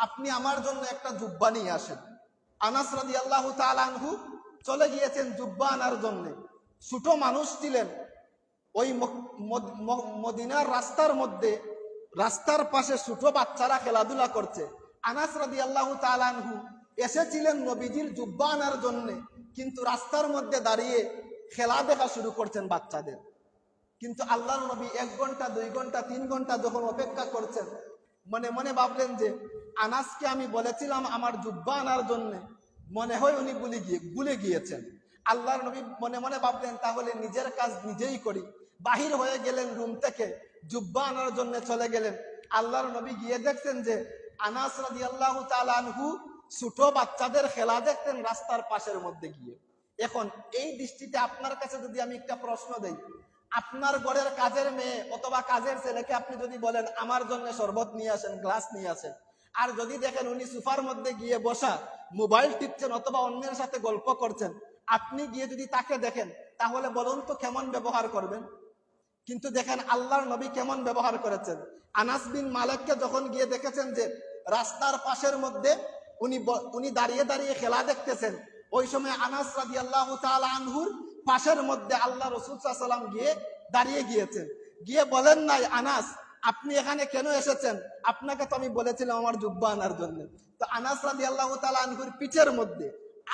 আপনি আমার জন্য একটা জুব্বা নিয়ে আসেন। আনাস রাদিয়াল্লাহু তাআলা আনহু চলে গিয়েছেন জুব্বা আনার জন্য। ছোট মানুষ ছিলেন, ওই মদিনার রাস্তার মধ্যে, রাস্তার পাশে ছোট বাচ্চারা খেলাধুলা করছে। আনাস রাদিয়াল্লাহু তাআলা আনহু এসেছিলেন নবীজির জুব্বা আনার জন্য, কিন্তু রাস্তার মধ্যে দাঁড়িয়ে খেলা দেখা শুরু করছেন বাচ্চাদের। কিন্তু আল্লাহর নবী 1 ঘন্টা 2 ঘন্টা 3 ঘন্টা যখন অপেক্ষা করছেন, মনে মনে ভাবলেন যে আনাসকে আমি বলেছিলাম আমার জুব্বা আনার জন্য, মনে হয় উনি ভুলে গিয়েছেন। আল্লাহর নবী মনে মনে ভাবলেন তাহলে নিজের কাজ নিজেই করি। বাহির হয়ে গেলেন রুম থেকে, জুব্বা আনার জন্য চলে গেলেন। আল্লাহর নবী গিয়ে দেখছেন যে আনাস রাদিয়াল্লাহু তাআলা আনহু ছোট বাচ্চাদের খেলা দেখতেন রাস্তার পাশের মধ্যে গিয়ে। এখন এই দৃষ্টিতে আপনার কাছে যদি আমি একটা প্রশ্ন দেই, আপনার ঘরের কাজের মেয়ে অথবা কাজের ছেলেকে আপনি যদি বলেন আমার জন্য শরবত নিয়ে আসেন, গ্লাস নিয়ে আসেন, আর যদি দেখেন উনি সোফার মধ্যে গিয়ে বসা মোবাইল টিপছেন অথবা অন্যের সাথে গল্প করছেন, আপনি গিয়ে যদি তাকে দেখেন, তাহলে বলুন তো কেমন ব্যবহার করবেন? কিন্তু দেখেন আল্লাহর নবী কেমন ব্যবহার করেছেন। আনাস বিন মালিককে যখন গিয়ে দেখেছেন যে রাস্তার পাশের মধ্যে উনি দাঁড়িয়ে দাঁড়িয়ে খেলা দেখতেছেন, ওই সময় আনাস রাদিয়াল্লাহু তাআলা আনহুর পাশের মধ্যে আল্লাহ রাসূল সাল্লাল্লাহু আলাইহি ওয়াসাল্লাম গিয়ে দাঁড়িয়ে গিয়েছেন। গিয়ে বলেন নাই, আনাস আপনি এখানে কেন এসেছেন? আপনাকে তো আমি বলেছিলাম আমার জুব্বা আনার জন্য। তো আনাস রাদিয়াল্লাহু তাআলা আনহুর পিঠের মধ্যে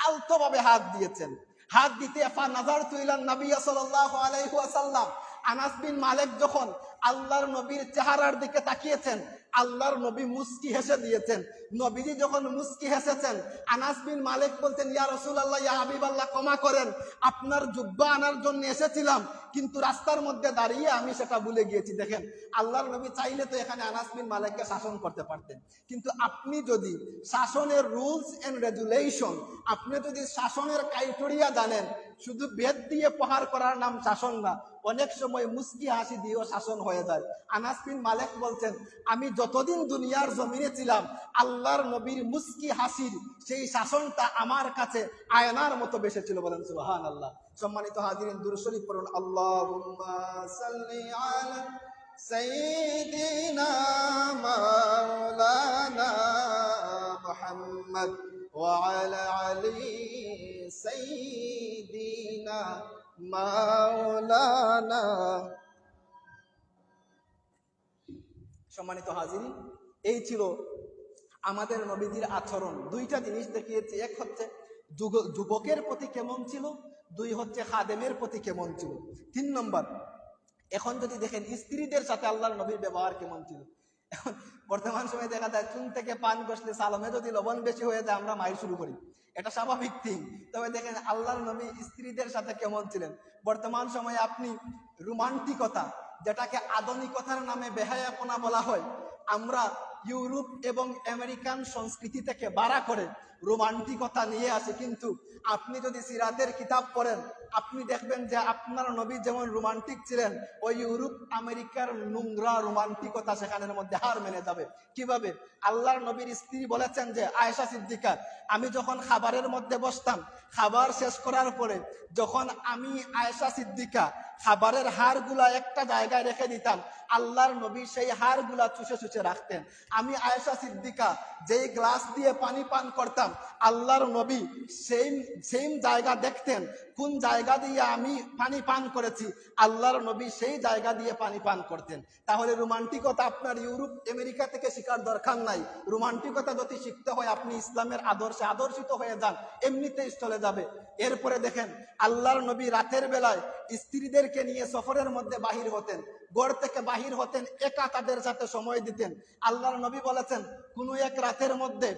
আলতোভাবে হাত দিয়েছেন। হাত দিতে ফা নাযারতু ইলান নবী সাল্লাল্লাহু আলাইহি ওয়াসাল্লাম, আনাস বিন মালিক যখন আল্লাহর নবীর চেহারার দিকে তাকিয়েছেন, আল্লাহর নবী মুস্কি হেসে দিয়েছেন। নবীজি যখন মুস্কি হেসেছেন, আনাস বিন মালিক বলতেন, ইয়া রাসূলুল্লাহ, ইয়া হাবিবাল্লাহ, ক্ষমা করেন, আপনার জুব্বা আনার জন্য এসেছিলাম, কিন্তু রাস্তার মধ্যে দাঁড়িয়ে আমি সেটা ভুলে গিয়েছি। দেখেন আল্লাহর নবী চাইলে তো এখানে আনাস বিন মালিককে শাসন করতে পারতেন, কিন্তু আপনি যদি শাসনের রুলস এন্ড রেগুলেশন, আপনি যদি শাসনের ক্রাইটেরিয়া জানেন, শুধু বেদ দিয়ে প্রহার করার নাম শাসন না, অনেক সময় মুস্কি হাসি দিয়েও শাসন হয়ে যায়। আনাস বিন মালিক বলছেন, আমি যতদিন দুনিয়ার জমিনে ছিলাম, আল্লাহর নবীর মুস্কি হাসির সেই শাসনটা আমার কাছে আয়নার মতো বেশি ছিল। বলেন সুবহানাল্লাহ। সম্মানিত হাজিরিন, দুরূদ শরীফ পড়ুন। আল্লাহুম্মা সাল্লি আলা সাইয়্যিদিনা মাওলানা মুহাম্মদ ওয়া আলা আলি সাইয়্যিদিনা মাওলানা। সম্মানিত হাজিরিন, এই ছিল আমাদের নবীজির আচরণ। 2টা জিনিস দেখিয়েছি, এক হচ্ছে যুবকের প্রতি কেমন ছিল, 2 হচ্ছে খাদেমের প্রতি কেমন ছিল। 3 নম্বর, এখন যদি দেখেন স্ত্রীদের সাথে আল্লাহর নবীর ব্যবহার কেমন ছিল। এখন বর্তমান সময়ে দেখা যায় চুন থেকে পান বসলে সালামে যদি লবণ বেশি হয়ে যায় আমরা মাইর শুরু করি, এটা স্বাভাবিক থিং। তবে দেখেন আল্লাহর নবী স্ত্রীদের সাথে কেমন ছিলেন। বর্তমান সময়ে আপনি রোমান্টিকতা, যেটাকে আধুনিকতার নামে বেহায়াপনা বলা হয়, আমরা ইউরোপ এবং আমেরিকান সংস্কৃতি থেকে বাড়া করে রোমান্টিকতা নিয়ে আসে, কিন্তু আপনি যদি সিরাতের কিতাব পড়েন আপনি দেখবেন যে আপনার নবী যেমন রোমান্টিক ছিলেন, ওই ইউরোপ আমেরিকার নোংরা রোমান্টিকতা সেখানের মধ্যে হার মেনে যাবে। কিভাবে? আল্লাহর নবীর স্ত্রী বলেছেন যে আয়েশা সিদ্দিকা, আমি যখন খাবারের মধ্যে বসতাম, খাবার শেষ করার পরে যখন আমি আয়েশা সিদ্দিকা খাবারের হাড়গুলা একটা জায়গায় রেখে দিতাম, আল্লাহর নবী সেই হাড়গুলা চুষে চুষে রাখতেন। আমি আয়েশা সিদ্দিকা যেই গ্লাস দিয়ে পানি পান করতাম, আল্লাহর নবী সেম জায়গা দেখতেন, কোন জায়গা দিয়ে আমি পানি পান করেছি, আল্লাহর নবী সেই জায়গা দিয়ে পানি পান করতেন। তাহলে রোমান্টিকতা আপনার ইউরোপ আমেরিকা থেকে শেখার দরকার নাই। রোমান্টিকতা যদি শিখতে হয় আপনি ইসলামের আদর্শে আদর্শিত হয়ে যান, এমনিতেই চলে যাবে। এরপরে দেখেন আল্লাহর নবী রাতের বেলায় স্ত্রীদেরকে নিয়ে সফরের মধ্যে বাহির হতেন, ঘর থেকে বাহির হতেন, একা তাদের সাথে সময় দিতেন। আল্লাহর নবী বলেছেন কোন এক রাতের মধ্যে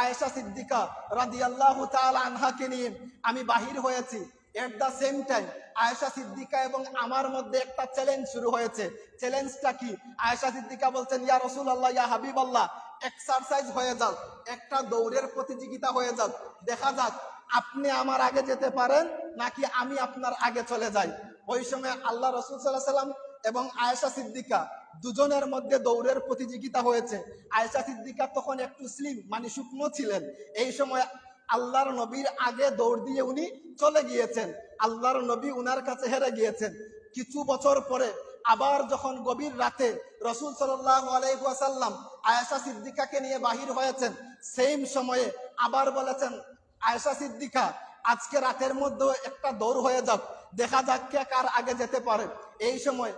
আয়েশা সিদ্দিকা রাদিয়াল্লাহু তাআলা আনহাকে নিয়ে আমি বাহির হয়েছি। At the same time Ayesha Siddika এবং আমার মধ্যে একটা চ্যালেঞ্জ শুরু হয়েছে। চ্যালেঞ্জটা কি? আয়েশা সিদ্দিকা বলছেন, ইয়া রাসূলুল্লাহ, ইয়া হাবিবাল্লাহ, এক্সারসাইজ হয়ে যাক, একটা দৌড়ের প্রতিযোগিতা হয়ে যাক, দেখা যাক আপনি আমার আগে যেতে পারেন নাকি আমি আপনার আগে চলে যাই। ওই সময় আল্লাহ রাসূল সাল্লাল্লাহু আলাইহি ওয়াসাল্লাম এবং আয়েশা সিদ্দিকা দুজনের মধ্যে দৌড়ের প্রতিযোগিতা হয়েছে। আয়েশা সিদ্দিকা তখন একটু স্লিম মানে শুকনো ছিলেন। এই সময় আল্লাহর নবীর আগে দৌড় দিয়ে উনি চলে গিয়েছেন, আল্লাহর নবী উনার কাছে হেরে গিয়েছেন। কিছু বছর পরে আবার যখন গভীর রাতে রাসূল সাল্লাল্লাহু আলাইহি ওয়াসাল্লাম আয়েশা সিদ্দিকাকে নিয়ে বাহির হয়েছেন, সেম সময়ে আবার বলেছেন আয়েশা সিদ্দিকা, আজকে রাতের মধ্যে একটা দৌড় হয়ে যাক, দেখা যাক কে কার আগে যেতে পারে। এই সময়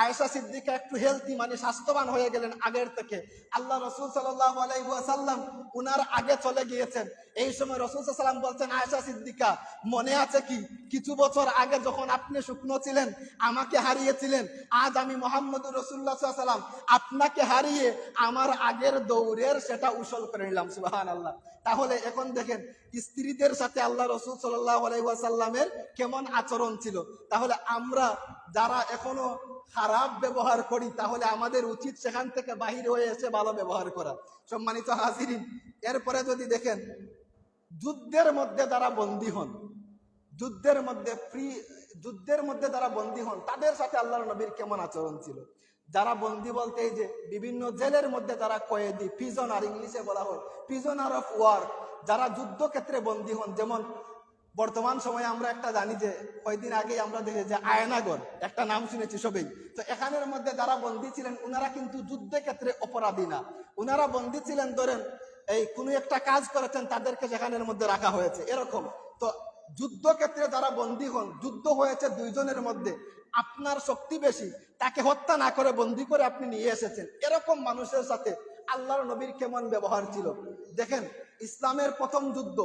আয়েশা সিদ্দিকা একটু হেলথি মানে স্বাস্থ্যবান হয়ে গেলেন আগের থেকে। আল্লাহ রাসূল সাল্লাল্লাহু আলাইহি ওয়াসাল্লাম উনার আগে চলে গিয়েছেন। এই সময় রাসূল সাল্লাল্লাহু আলাইহি ওয়াসাল্লাম বলছেন, আয়েশা সিদ্দিকা, মনে আছে কি কিছু বছর আগে যখন আপনি শুকনো ছিলেন, আমাকে হারিয়েছিলেন, আজ আমি মুহাম্মদুর রাসূলুল্লাহ সাল্লাল্লাহু আলাইহি ওয়াসাল্লাম আপনাকে হারিয়ে আমার আগের দৌড়ের সেটা উসল করে নিলাম। সুবহানাল্লাহ। তাহলে এখন দেখেন স্ত্রীদের সাথে আল্লাহ রাসূল সাল্লাল্লাহু আলাইহি ওয়াসাল্লামের কেমন আচরণ ছিল। তাহলে আমরা যারা এখনো খারাপ ব্যবহার করি, তাহলে আমাদের উচিত সেখান থেকে বাহির হয়ে এসে ভালো ব্যবহার করা। সম্মানিত হাজিরিন, এরপরে যদি দেখেন যুদ্ধের মধ্যে যারা বন্দী হন, যুদ্ধের মধ্যে যারা বন্দী হন তাদের সাথে আল্লাহর নবীর কেমন আচরণ ছিল। যারা বন্দী বলতে এই যে বিভিন্ন জেলের মধ্যে যারা কয়েদি, প্রিজনার ইংলিশে বলা হয়, প্রিজনার অফ ওয়ার, যারা যুদ্ধক্ষেত্রে বন্দী হন। যেমন বর্তমান সময়ে আমরা একটা জানি যে কয়েকদিন আগে আমরা দেখি যে আয়নাগর একটা নাম শুনেছি সবাই। তো এখানের মধ্যে যারা বন্দী ছিলেন উনারা কিন্তু যুদ্ধক্ষেত্রে অপরাধী না, উনারা বন্দী ছিলেন ধরেন এই কোনো একটা কাজ করেছেন তাদেরকে সেখানের মধ্যে রাখা হয়েছে এরকম। তো যুদ্ধক্ষেত্রে যারা বন্দী হন, যুদ্ধ হয়েছে দুইজনের মধ্যে, আপনার শক্তি বেশি, তাকে হত্যা না করে বন্দী করে আপনি নিয়ে এসেছেন, এরকম মানুষের সাথে আল্লাহর নবীর কেমন ব্যবহার ছিল। দেখেন ইসলামের প্রথম যুদ্ধ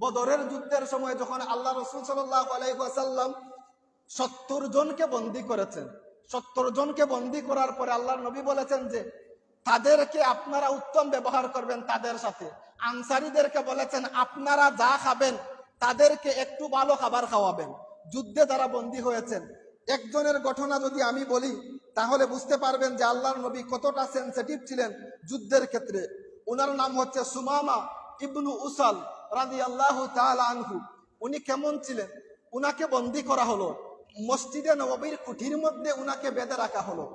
বদরের যুদ্ধের সময় যখন আল্লাহ রাসূল সাল্লাল্লাহু আলাইহি ওয়াসাল্লাম 70 জনকে বন্দী করেছেন, 70 জনকে বন্দী করার পরে আল্লাহর নবী বলেছেন যে তাদেরকে আপনারা উত্তম ব্যবহার করবেন তাদের সাথে। আনসারীদেরকে বলেছেন আপনারা যা খাবেন তাদেরকে একটু ভালো খাবার খাওয়াবেন। যুদ্ধে যারা বন্দী হয়েছেন, একজনের ঘটনা যদি আমি বলি তাহলে বুঝতে পারবেন যে আল্লাহর নবী কতটা সেনসিটিভ ছিলেন যুদ্ধের ক্ষেত্রে। ওনার নাম হচ্ছে সুমামা ইবনু উসাল রাদিয়াল্লাহু তাআলা আনহু। উনি কেমন ছিলেন? উনাকে বন্দী করা হলো, মসজিদে নববীর কুঠির মধ্যে উনাকে বেঁধে রাখা হলো।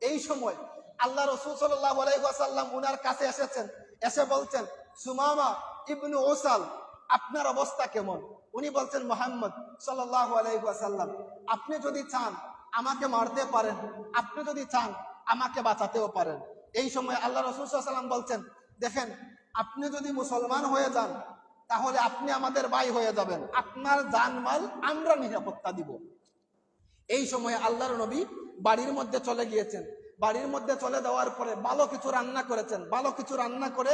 এই সময় আল্লাহ রাসূল সাল্লাল্লাহু আলাইহি ওয়াসাল্লাম উনার কাছে এসেছেন, এসে বলছেন, সুমামা ইবনু উসাল, আপনার অবস্থা কেমন? উনি বলছেন, মুহাম্মদ সাল্লাল্লাহু আলাইহি ওয়াসাল্লাম, আপনি যদি চান আমাকে মারতে পারেন, আপনি যদি চান আমাকে বাঁচাতেও পারেন। এই সময় আল্লাহ রাসূল সাল্লাল্লাহু আলাইহি ওয়াসাল্লাম বলছেন, দেখেন আপনি যদি মুসলমান হয়ে যান তাহলে আপনি আমাদের ভাই হয়ে যাবেন, আপনার জানমাল আমরা নিরাপত্তা দিব। এই সময় আল্লাহর নবী বাড়ির মধ্যে চলে গিয়েছেন। বাড়ির মধ্যে চলে যাওয়ার পরে ভালো কিছু রান্না করেছেন, ভালো কিছু রান্না করে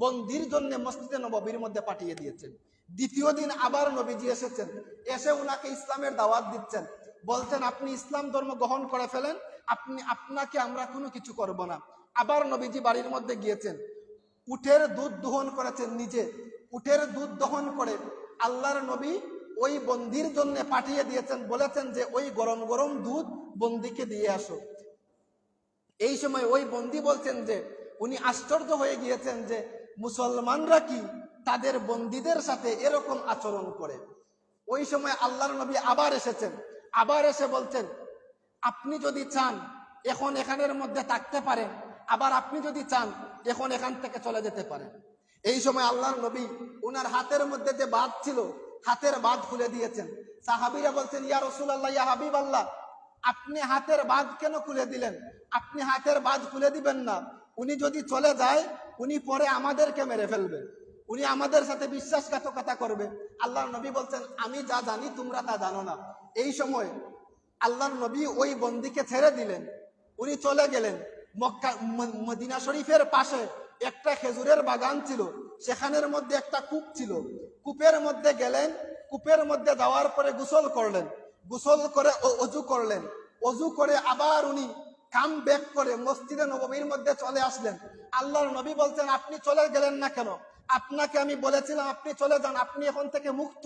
বন্দির জন্য মসজিদে নববীর মধ্যে পাঠিয়ে দিয়েছেন। দ্বিতীয় দিন আবার নবীজি এসেছেন, এসে উনাকে ইসলামের দাওয়াত দিচ্ছেন, বলছেন আপনি ইসলাম ধর্ম গ্রহণ করে ফেলেন, আপনাকে আমরা কোনো কিছু করব না। আবার নবীজি বাড়ির মধ্যে গিয়েছেন, উটের দুধ দহন করেছেন নিজে, উটের দুধ দহন করে আল্লাহর নবী ওই বন্দির জন্য পাঠিয়ে দিয়েছেন, বলেছেন যে ওই গরম গরম দুধ বন্দিকে দিয়ে আসো। এই সময় ওই বন্দি বলছেন যে উনি আশ্চর্য হয়ে গিয়েছেন যে মুসলমানরা কি তাদের বন্দীদের সাথে এরকম আচরণ করে। ওই সময় আল্লাহর নবী আবার এসেছেন, আবার এসে বলছেন, আপনি যদি চান এখন এখানের মধ্যে থাকতে পারেন, আবার আপনি যদি চান এখন এখান থেকে চলে যেতে পারেন। এই সময় আল্লাহর নবী ওনার হাতের মধ্যে যে বাঁধ ছিল, হাতের বাঁধ খুলে দিয়েছেন। সাহাবীরা বলছেন, ইয়া রাসূলুল্লাহ, ইয়া হাবিবাল্লাহ, আপনি হাতের বাঁধ কেন খুলে দিলেন? আপনি হাতের বাঁধ খুলে দিবেন না। উনি যদি চলে যায়, উনি পরে আমাদেরকে মেরে ফেলবে, উনি আমাদের সাথে বিশ্বাসঘাতকতা করবে। আল্লাহর নবী বলছেন, আমি যা জানি তোমরা তা জানো না। এই সময় আল্লাহর নবী ওই বন্দীকে ছেড়ে দিলেন, উনি চলে গেলেন। মক্কা মদিনা শরীফের পাশে একটা খেজুরের বাগান ছিল, সেখানের মধ্যে একটা কূপ ছিল। কূপের মধ্যে গেলেন, কূপের মধ্যে যাওয়ার পরে গোসল করলেন, গোসল করে অজু করলেন, অজু করে আবার উনি কাম ব্যাক করে মসজিদে নববীর মধ্যে চলে আসলেন। আল্লাহর নবী বলছেন, আপনি চলে গেলেন না কেন? আপনাকে আমি বলেছিলাম আপনি চলে যান, আপনি এখন থেকে মুক্ত,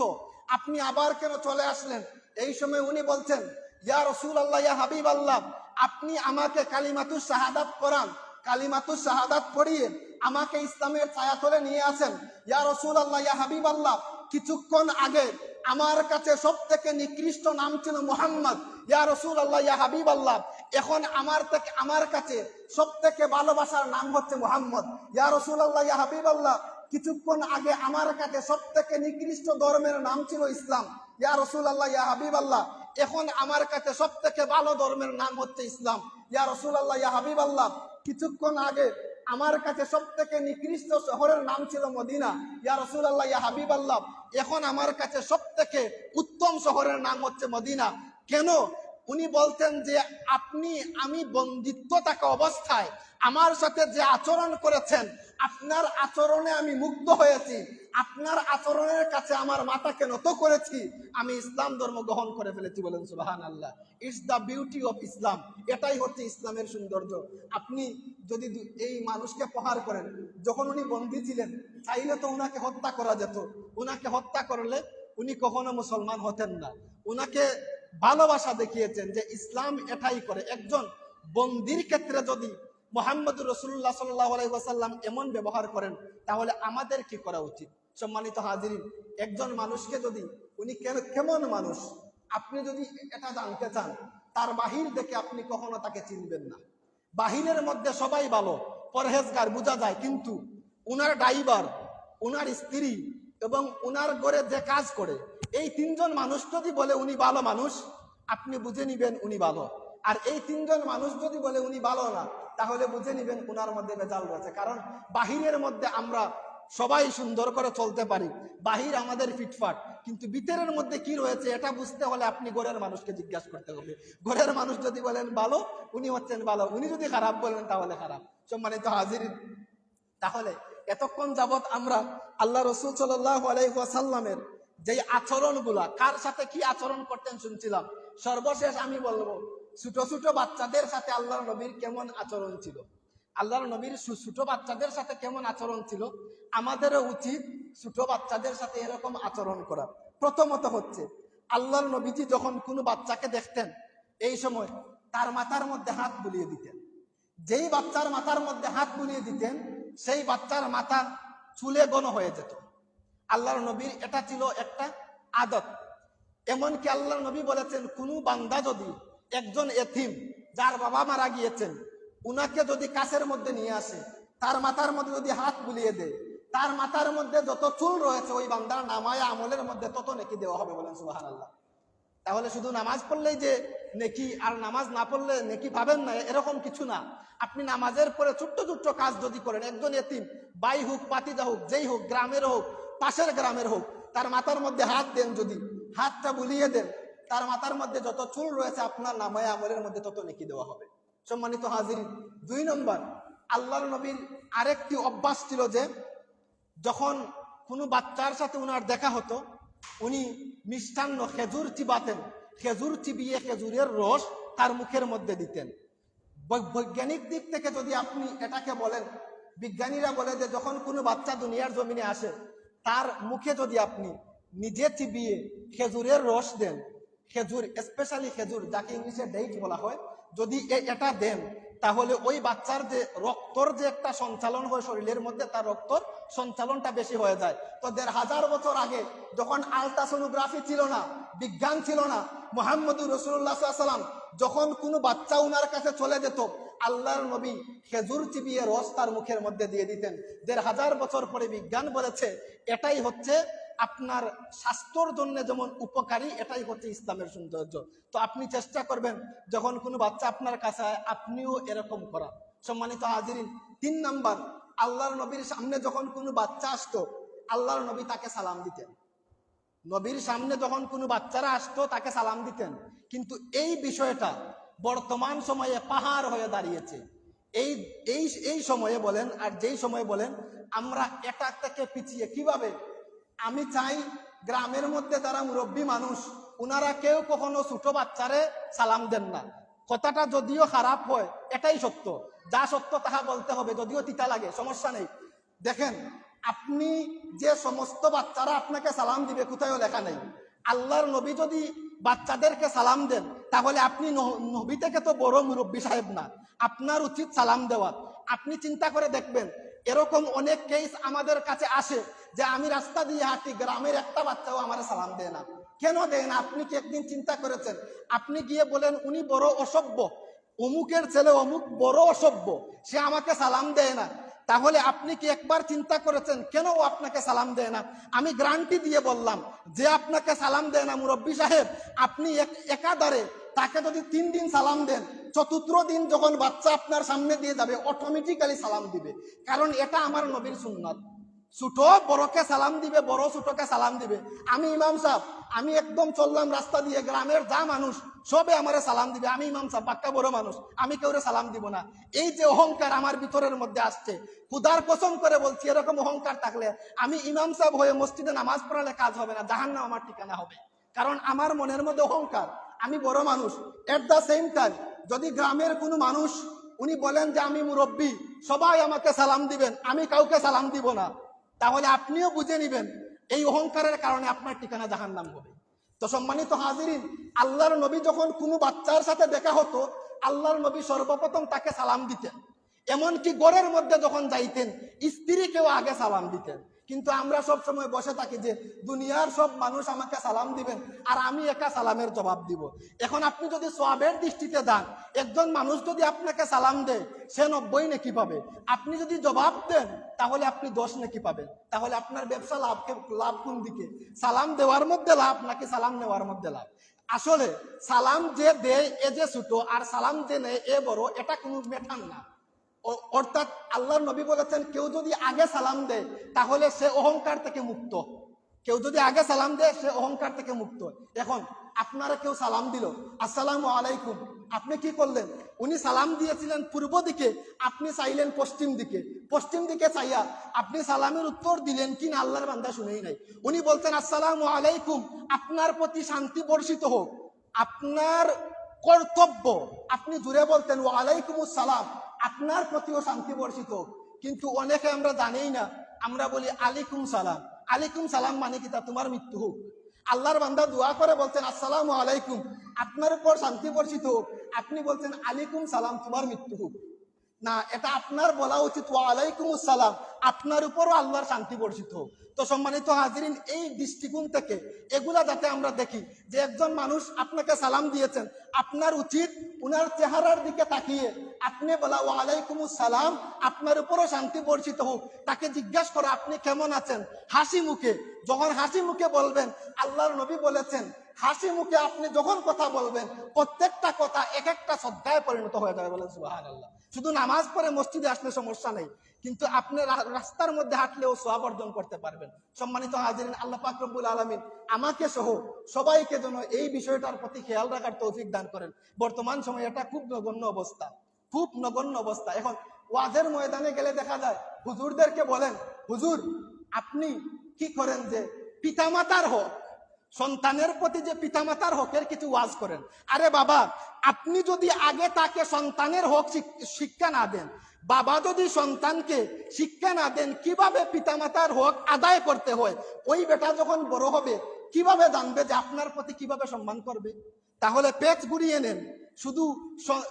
আপনি আবার কেন চলে আসলেন? এই সময় উনি বলছেন, ইয়া রাসূলুল্লাহ, ইয়া হাবিবাল্লাহ, আপনি আমাকে কালিমাতুশ শাহাদাত পড়ান, কালিমাতুশ শাহাদাত পড়িয়ে আমাকে ইসলামের ছায়াতলে নিয়ে আসেন। ইয়া রাসূলুল্লাহ, ইয়া হাবিবাল্লাহ, কিছুক্ষণ আগে আমার কাছে সবথেকে নিকৃষ্ট নাম ছিল মুহাম্মদ। ইয়া রাসূলুল্লাহ, ইয়া হাবিবাল্লাহ, এখন আমার কাছে সবথেকে ভালোবাসার নাম হচ্ছে মুহাম্মদ। ইয়া রাসূলুল্লাহ, ইয়া হাবিবাল্লাহ, কিছুক্ষণ আগে আমার কাছে সবথেকে নিকৃষ্ট ধর্মের নাম ছিল ইসলাম। ইয়া রাসূলুল্লাহ, ইয়া হাবিবাল্লাহ, এখন আমার কাছে সবথেকে ভালো ধর্মের নাম হচ্ছে ইসলাম। ইয়া রাসূলুল্লাহ, ইয়া হাবিবাল্লাহ, কিছুক্ষণ আগে আমার কাছে সবথেকে নিকৃষ্ট শহরের নাম ছিল মদিনা। ইয়া রাসূলুল্লাহ, ইয়া হাবিবাল্লাহ, এখন আমার কাছে সবথেকে উত্তম শহরের নাম হচ্ছে মদিনা। কেন? উনি বলতেন যে আমি বন্দিত্ব থাকা অবস্থায় আমার সাথে যে আচরণ করেছেন, আপনার আচরণে আমি মুগ্ধ হয়েছি, আপনার আচরণের কাছে আমার মাথাকে নত করেছি, আমি ইসলাম ধর্ম গ্রহণ করে ফেলেছি। বলেন সুবহানাল্লাহ। It's the beauty of Islam. এটাই হচ্ছে ইসলামের সৌন্দর্য। আপনি যদি এই মানুষকে প্রহার করেন, যখন উনি বন্দী ছিলেন, চাইলে তো উনাকে হত্যা করা যেত, উনাকে হত্যা করলে উনি কখনো মুসলমান হতেন না। উনাকে ভালোবাসা দেখিয়েছেন যে ইসলাম এটাই করে। একজন বন্দির ক্ষেত্রে যদি মুহাম্মদুর রাসূলুল্লাহ সাল্লাল্লাহু আলাইহি ওয়াসাল্লাম এমন ব্যবহার করেন, তাহলে আমাদের কি করা উচিত? সম্মানিত হাজিরিন, একজন মানুষকে যদি উনি কেমন মানুষ আপনি যদি এটা জানতে চান, তার বাহির দেখে আপনি কখনো তাকে চিনবেন না। বাহিরের মধ্যে সবাই ভালো, পরহেজগার বোঝা যায়, কিন্তু উনার ড্রাইভার, উনার স্ত্রী এবং উনার ঘরে যে কাজ করে, এই তিনজন মানুষ যদি বলে উনি ভালো মানুষ, আপনি বুঝে নিবেন উনি ভালো। আর এই তিনজন মানুষ যদি বলে উনি ভালো না, তাহলে বুঝে নিবেন উনার মধ্যে ভেজাল রয়েছে। কারণ বাহিরের মধ্যে আমরা সবাই সুন্দর করে চলতে পারি, বাহির আমাদের ফিটফাট, কিন্তু ভিতরের মধ্যে কি রয়েছে এটা বুঝতে হলে আপনি ঘরের মানুষকে জিজ্ঞাসা করতে হবে। ঘরের মানুষ যদি বলেন ভালো, উনি হচ্ছেন ভালো, উনি যদি খারাপ বলেন তাহলে খারাপ। সম্মানিত হাজিরিন, তাহলে এতক্ষণ যাবৎ আমরা আল্লাহ রাসূল সাল্লাল্লাহু আলাইহি ওয়াসাল্লামের যে আচরণগুলা, কার সাথে কি আচরণ করতেন শুনছিলাম। সর্বশেষ আমি বলবো, ছোট ছোট বাচ্চাদের সাথে আল্লাহর নবীর কেমন আচরণ ছিল। আল্লাহর নবীর ছোট বাচ্চাদের সাথে কেমন আচরণ ছিল, আমাদেরও উচিত ছোট বাচ্চাদের সাথে এরকম আচরণ করা। প্রথমত হচ্ছে, আল্লাহর নবীজি যখন কোনো বাচ্চাকে দেখতেন, এই সময় তার মাথার মধ্যে হাত বুলিয়ে দিতেন। যেই বাচ্চার মাথার মধ্যে হাত বুলিয়ে দিতেন, সেই বাচ্চার মাথা চুলে ঘন হয়ে যেত। আল্লাহর নবীর এটা ছিল একটা আদত। এমনকি আল্লাহর নবী বলেছেন, কোনো বান্দা যদি একজন এতিম যার বাবা মারা গিয়েছেন, উনাকে যদি কাছের মধ্যে নিয়ে আসে, তার মাথার মধ্যে যদি হাত বুলিয়ে দেয়, তার মাথার মধ্যে যত চুল রয়েছে ওই বান্দার নামায় আমলের মধ্যে তত নেকি দেওয়া হবে। বলেন সুবহানাল্লাহ। তাহলে শুধু নামাজ পড়লেই যে নেকি, আর নামাজ না পড়লে নেকি পাবেন না, এরকম কিছু না। আপনি নামাজের পরে ছোট্ট ছোট্ট কাজ যদি করেন, একজন এতিম, ভাই হোক, পাতিদা হোক, যেই হোক, গ্রামের হোক, পাশের গ্রামের হোক, তার মাথার মধ্যে হাত দেন, যদি হাতটা বুলিয়ে দেন, তার মাথার মধ্যে যত চুল রয়েছে আপনার নামায় আমলের মধ্যে তত নেকি দেওয়া হবে। সম্মানিত হাজিরিন, 2 নম্বর, আল্লাহর নবীর আরেকটি অভ্যাস ছিল যে যখন কোনো বাচ্চার সাথে উনার দেখা হতো, উনি মিষ্টান্ন খেজুর চিবাতেন, খেজুর চিবিয়ে খেজুরের রস তার মুখের মধ্যে দিতেন। বৈজ্ঞানিক দিক থেকে যদি আপনি এটাকে বলেন, বিজ্ঞানীরা বলে যে যখন কোনো বাচ্চা দুনিয়ার জমিনে আসে, তার মুখে যদি আপনি নিজে চিবিয়ে খেজুরের রস দেন, খেজুর, স্পেশালি খেজুর যাকে ইংলিশে ডেট বলা হয়, যদি এটা দেন, তাহলে ওই বাচ্চার যে রক্তর যে একটা সঞ্চালন হয় শরীরের মধ্যে, তার রক্তর সঞ্চালনটা বেশি হয়ে যায়। তো ১৫০০ বছর আগে যখন আলট্রাসোনোগ্রাফি ছিল না, বিজ্ঞান ছিল না, মুহাম্মদুর রাসূলুল্লাহ সাল্লাল্লাহু আলাইহি ওয়াসাল্লাম যখন কোনো বাচ্চা উনার কাছে চলে যেত, আল্লাহর নবী খেজুর চিবিয়ে রস তার মুখের মধ্যে দিয়ে দিতেন। ১৫০০ বছর পরে বিজ্ঞান বলেছে এটাই হচ্ছে আপনার স্বাস্থ্যর জন্য যেমন উপকারী, এটাই হচ্ছে ইসলামের সৌন্দর্য। তো আপনি চেষ্টা করবেন যখন কোনো বাচ্চা আপনার কাছে হয় আপনিও এরকম করা। সম্মানিত হাজিরিন, ৩ নাম্বার, আল্লাহর নবীর সামনে যখন কোনো বাচ্চা আসতো, আল্লাহর নবী তাকে সালাম দিতেন। নবীর সামনে যখন কোনো বাচ্চারা আসতো তাকে সালাম দিতেন। কিন্তু এই বিষয়টা বর্তমান সময়ে পাহাড় হয়ে দাঁড়িয়েছে। এই এই এই সময়ে বলেন আর যেই সময়ে বলেন, আমরা এটা থেকে পিছিয়ে কিভাবে। আমি চাই গ্রামের মধ্যে যারা মুরব্বী মানুষ, উনারা কেউ কখনো ছোট বাচ্চারে সালাম দেন না। কথাটা যদিও খারাপ হয়, এটাই সত্য, যা সত্য তাহা বলতে হবে, যদিও তিতা লাগে, সমস্যা নেই। দেখেন, আপনি যে সমস্ত বাচ্চারা আপনাকে সালাম দিবে কোথাও লেখা নেই। আল্লাহর নবী যদি বাচ্চাদেরকে সালাম দেন, তাহলে আপনি নবী থেকে তো বড় মুরব্বী সাহেব না, আপনার উচিত সালাম দেওয়া। আপনি চিন্তা করে দেখবেন, এরকম অনেক কেস আমাদের কাছে আসে যে আমি রাস্তা দিয়ে হাঁটি, গ্রামের একটা বাচ্চাও আমার সালাম দেয় না। কেন দেয় না? আপনি কি একদিন চিন্তা করেছেন? আপনি গিয়ে বলেন উনি বড় অসভ্য, অমুকের ছেলে অমুক বড় অসভ্য, সে আমাকে সালাম দেয় না। তাহলে আপনি কি একবার চিন্তা করেছেন কেন ও আপনাকে সালাম দেয় না? আমি গ্যারান্টি দিয়ে বললাম, যে আপনাকে সালাম দেয় না মুরব্বী সাহেব, আপনি একাধারে তাকে যদি 3 দিন সালাম দেন, চতুর্থ দিন যখন বাচ্চা আপনার সামনে দিয়ে যাবে অটোমেটিক্যালি সালাম দিবে। কারণ এটা আমার নবীর সুন্নাত। ছোট বড়কে সালাম দিবে, বড় ছোটকে সালাম দিবে। আমি ইমাম সাহেব, আমি একদম চললাম রাস্তা দিয়ে, গ্রামের যা মানুষ সবে আমারে সালাম দিবে। আমি ইমাম সাহেব, বাক্কা বড় মানুষ, আমি কেউরে সালাম দিব না। এই যে অহংকার আমার ভিতরের মধ্যে আসছে, খুদার কসম করে বলছি, এরকম অহংকার থাকলে আমি ইমাম সাহেব হয়ে মসজিদে নামাজ পড়ালে কাজ হবে না, জাহান্নাম আমার ঠিকানা হবে। কারণ আমার মনের মধ্যে অহংকার, আমি বড় মানুষ। এট দ্য সেম টাইম যদি গ্রামের কোনো মানুষ উনি বলেন যে আমি মুরব্বী, সবাই আমাকে সালাম দিবেন, আমি কাউকে সালাম দিব না, তাহলে আপনিও বুঝে নিবেন এই অহংকারের কারণে আপনার ঠিকানা জাহান্নাম হবে। তো সম্মানিত হাজিরিন, আল্লাহর নবী যখন কোনো বাচ্চার সাথে দেখা হতো, আল্লাহর নবী সর্বপ্রথম তাকে সালাম দিতেন। এমনকি ঘরের মধ্যে যখন যাইতেন, স্ত্রীকেও আগে সালাম দিতেন। কিন্তু আমরা সব সময় বসে থাকি যে দুনিয়ার সব মানুষ আমাকে সালাম দিবেন আর আমি একা সালামের জবাব দিব। এখন আপনি যদি সওয়াবের দৃষ্টিতে দেন, একজন মানুষ যদি আপনাকে সালাম দেয় সে 90 নেকি পাবে। আপনি যদি জবাব দেন তাহলে আপনি 10 নেকি পাবেন। তাহলে আপনার ব্যবসা লাভ কোন দিকে? সালাম দেওয়ার মধ্যে লাভ নাকি সালাম নেওয়ার মধ্যে লাভ? আসলে সালাম যে দেয় এ যে ছোট, আর সালাম যে নেয় এ বড়, এটা কোনো ম্যাটার না। অর্থাৎ আল্লাহর নবী বলেছেন, কেউ যদি আগে সালাম দেয় তাহলে সে অহংকার থেকে মুক্ত। কেউ যদি আগে সালাম দেয় সে অহংকার থেকে মুক্ত। এখন আপনারা কেউ সালাম দিল, আসসালামু আলাইকুম, আপনি কি করলেন? উনি সালাম দিয়েছিলেন পূর্ব দিকে, আপনি চাইলেন পশ্চিম দিকে। পশ্চিম দিকে চাইয়া আপনি সালামের উত্তর দিলেন কি না আল্লাহর বান্দা শুনেই নাই। উনি বলতেন আসসালামু আলাইকুম, আপনার প্রতি শান্তি বর্ষিত হোক। আপনার কর্তব্য আপনি জুড়ে বলতেন ওয়া আলাইকুমুস সালাম, আপনার প্রতিও শান্তি বর্ষিত। কিন্তু অনেকে আমরা জানিই না, আমরা বলি আলাইকুম সালাম। আলাইকুম সালাম মানে কি? তা তোমার মৃত্যু হোক। আল্লাহর বান্দা দোয়া করে বলছেন আসসালামু আলাইকুম, আপনার উপর শান্তি বর্ষিত হোক। আপনি বলছেন আলাইকুম সালাম, তোমার মৃত্যু হোক। না, এটা আপনার বলা উচিত ওয়া আলাইকুমুস সালাম, আপনার উপরও আল্লাহর শান্তি বর্ষিত হোক। তো সম্মানিত হাজিরিন, এই দৃষ্টিকোণ থেকে এগুলা যাতে আমরা দেখি যে একজন মানুষ আপনাকে সালাম দিয়েছেন, আপনার উচিত উনার চেহারার দিকে তাকিয়ে আপনি বলা ওয়া আলাইকুমুস সালাম, আপনার উপরও শান্তি বর্ষিত হোক। তাকে জিজ্ঞাসা করা আপনি কেমন আছেন, হাসি মুখে। যখন হাসি মুখে বলবেন, আল্লাহর নবী বলেছেন হাসি মুখে আপনি যখন কথা বলবেন প্রত্যেকটা কথা এক একটা শ্রদ্ধায় পরিণত হয়ে যাবে। বলেন সুবহানাল্লাহ। শুধু নামাজ পড়ে মসজিদে আসলে সমস্যা নেই, কিন্তু আপনি রাস্তার মধ্যে হাঁটলেও সওয়াব অর্জন করতে পারবেন। সম্মানিত হাজিরিন, আল্লাহ পাক রব্বুল আলামিন আমাকে সহ সবাইকে যেন এই বিষয়টার প্রতি খেয়াল রাখার তৌফিক দান করেন। বর্তমান সময়ে এটা খুব নগণ্য অবস্থা, খুব নগণ্য অবস্থা। এখন ওয়াজের ময়দানে গেলে দেখা যায় হুজুরদেরকে বলেন, হুজুর আপনি কি করেন যে পিতামাতার হক, সন্তানের প্রতি যে পিতামাতার হকের কিছু ওয়াজ করেন। আরে বাবা, আপনি যদি আগে তাকে সন্তানের হক শিক্ষা না দেন, বাবা যদি সন্তানকে শিক্ষা না দেন কিভাবে পিতামাতার হক আদায় করতে হয়, ওই বেটা যখন বড় হবে কিভাবে জানবে যে আপনার প্রতি কিভাবে সম্মান করবে? তাহলে পেচ ঘুরিয়ে নেন। শুধু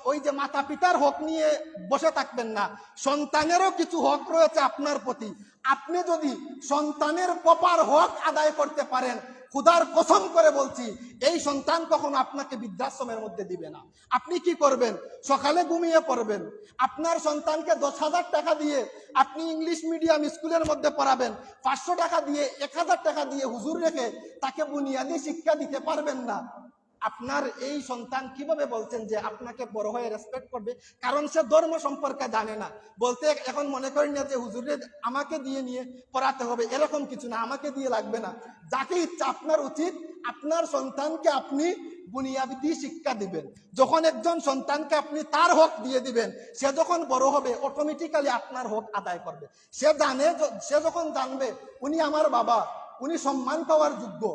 ওই যে মাতা পিতার হক নিয়ে বসে থাকবেন না, সন্তানেরও কিছু হক রয়েছে আপনার প্রতি। আপনি যদি সন্তানের প্রপার হক আদায় করতে পারেন, খুদার কসম করে বলছি, এই সন্তান কখনো আপনাকে বৃদ্ধাশ্রমের মধ্যে দিবে না। আপনি কি করবেন? সকালে ঘুমিয়ে পড়বেন, আপনার সন্তানকে 10,000 টাকা দিয়ে আপনি ইংলিশ মিডিয়াম স্কুলের মধ্যে পড়াবেন, 500 টাকা দিয়ে 1,000 টাকা দিয়ে হুজুর রেখে তাকে বুনিয়াদী শিক্ষা দিতে পারবেন না। আপনার এই সন্তান কিভাবে বলছেন যে আপনাকে বড় হয়ে রেসপেক্ট করবে? কারণ সে ধর্ম সম্পর্কে জানে না। বলতে এখন মনে করেন না যে হুজুরের আমাকে দিয়ে নিয়ে পড়াতে হবে, এরকম কিছু না, আমাকে দিয়ে লাগবে না। যাকে ইচ্ছা আপনার উচিত আপনার সন্তানকে আপনি বুনিয়াদী শিক্ষা দিবেন। যখন একজন সন্তানকে আপনি তার হক দিয়ে দিবেন, সে যখন বড় হবে অটোমেটিক্যালি আপনার হক আদায় করবে। সে যখন জানবে উনি আমার বাবা, উনি সম্মান পাওয়ার যোগ্য,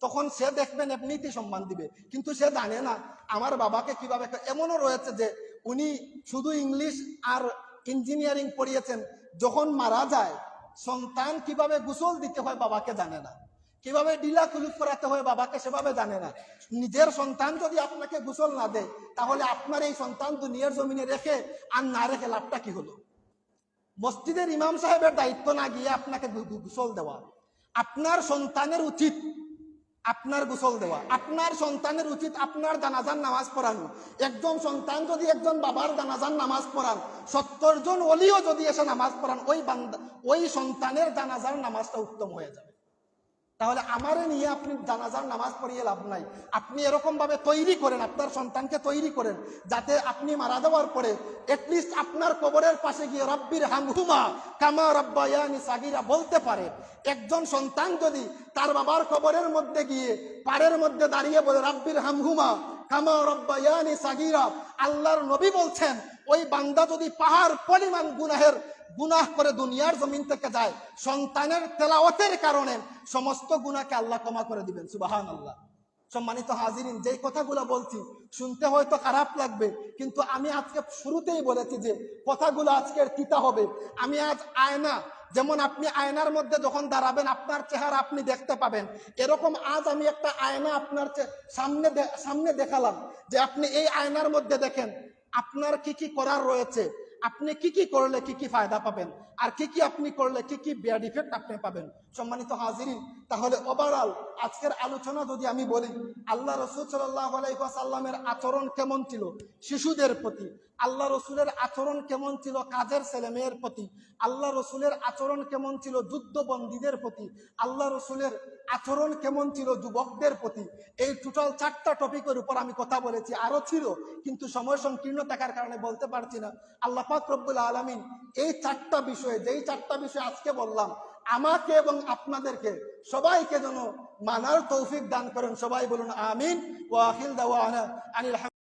তখন সে দেখবেন এমনিতেই সম্মান দিবে। কিন্তু সে জানে না আমার বাবাকে কিভাবে। এমনও রয়েছে যে উনি শুধু ইংলিশ আর ইঞ্জিনিয়ারিং পড়িয়েছেন, যখন মারা যায় সন্তান কিভাবে গোসল দিতে হয় বাবাকে জানে না, কিভাবে ডিলা কুলুপ করাতে হয় বাবাকে সেভাবে জানে না। নিজের সন্তান যদি আপনাকে গোসল না দেয়, তাহলে আপনার এই সন্তান দুনিয়ার জমিনে রেখে আর না রেখে লাভটা কি হলো? মসজিদের ইমাম সাহেবের দায়িত্ব না গিয়ে আপনাকে গোসল দেওয়া। আপনার সন্তানের উচিত আপনার গোসল দেওয়া, আপনার সন্তানের উচিত আপনার জানাজার নামাজ পড়ানো। একজন সন্তান যদি একজন বাবার জানাজার নামাজ পড়ান, 70 জন ওলিও যদি এসে নামাজ পড়ান, ওই সন্তানের জানাজার নামাজটা উত্তম হয়ে যাবে। তাহলে আমারে নিয়ে আপনি জানাজার নামাজ পড়িয়ে লাভ নাই। আপনি এরকম ভাবে তৈরি করেন, আপনার সন্তানকে তৈরি করেন, যাতে আপনি মারা যাওয়ার পরে এটলিস্ট আপনার কবরের পাশে গিয়ে রব্বির হামহুমা কামা রাব্বায়ানি সাগীরা বলতে পারে। একজন সন্তান যদি তার বাবার কবরের মধ্যে গিয়ে পাড়ের মধ্যে দাঁড়িয়ে বলে রব্বির হামহুমা কামা রাব্বায়ানি সাগীরা, আল্লাহর নবী বলছেন ওই বান্দা যদি পাহাড় পরিমাণ গুনাহ করে দুনিয়ার জমিন থেকে যায়, সন্তানের তেলাওয়াতের কারণে সমস্ত গুনাহকে আল্লাহ ক্ষমা করে দিবেন। সুবহানাল্লাহ। সম্মানিত হাজিরিন, যেই কথাগুলো বলছি শুনতে হয়তো খারাপ লাগবে, কিন্তু আমি আজকে শুরুতেই বলেছি যে কথাগুলো আজকের তিতা হবে। আমি আজ আয়না, যেমন আপনি আয়নার মধ্যে যখন দাঁড়াবেন আপনার চেহারা আপনি দেখতে পাবেন, এরকম আজ আমি একটা আয়না আপনার সামনে দেখালাম যে আপনি এই আয়নার মধ্যে দেখেন আপনার কি কি করার রয়েছে, আপনি কি কি করলে কি কি ফায়দা পাবেন, আর কি কি আপনি করলে কি কি ব্যাড ইফেক্ট আপনি পাবেন। সম্মানিত হাজিরিন, তাহলে ওভারঅল আজকের আলোচনা যদি আমি বলি, আল্লাহ রসুল সাল্লাল্লাহু আলাইহি ওয়াসাল্লামের আচরণ কেমন ছিল শিশুদের প্রতি, আল্লাহ রসুলের আচরণ কেমন ছিল কাজের ছেলে মেয়ের প্রতি, আল্লাহ রসুলের আচরণ কেমন ছিল যুদ্ধবন্দীদের প্রতি, আল্লাহ রসুলের আচরণ কেমন ছিল যুবকদের প্রতি, এই টোটাল 4টা টপিকের উপর আমি কথা বলেছি। আরো ছিল কিন্তু সময় সংকীর্ণ থাকার কারণে বলতে পারছি না। আল্লাহ পাক রব্বুল আলামিন এই 4টা বিষয়ে, যেই 4টা বিষয় আজকে বললাম, আমাকে এবং আপনাদেরকে সবাইকে যেন মানার তৌফিক দান করেন। সবাই বলুন আমিন। ওয়া আখির দাওয়ানা আনিল হামদুলিল্লাহ।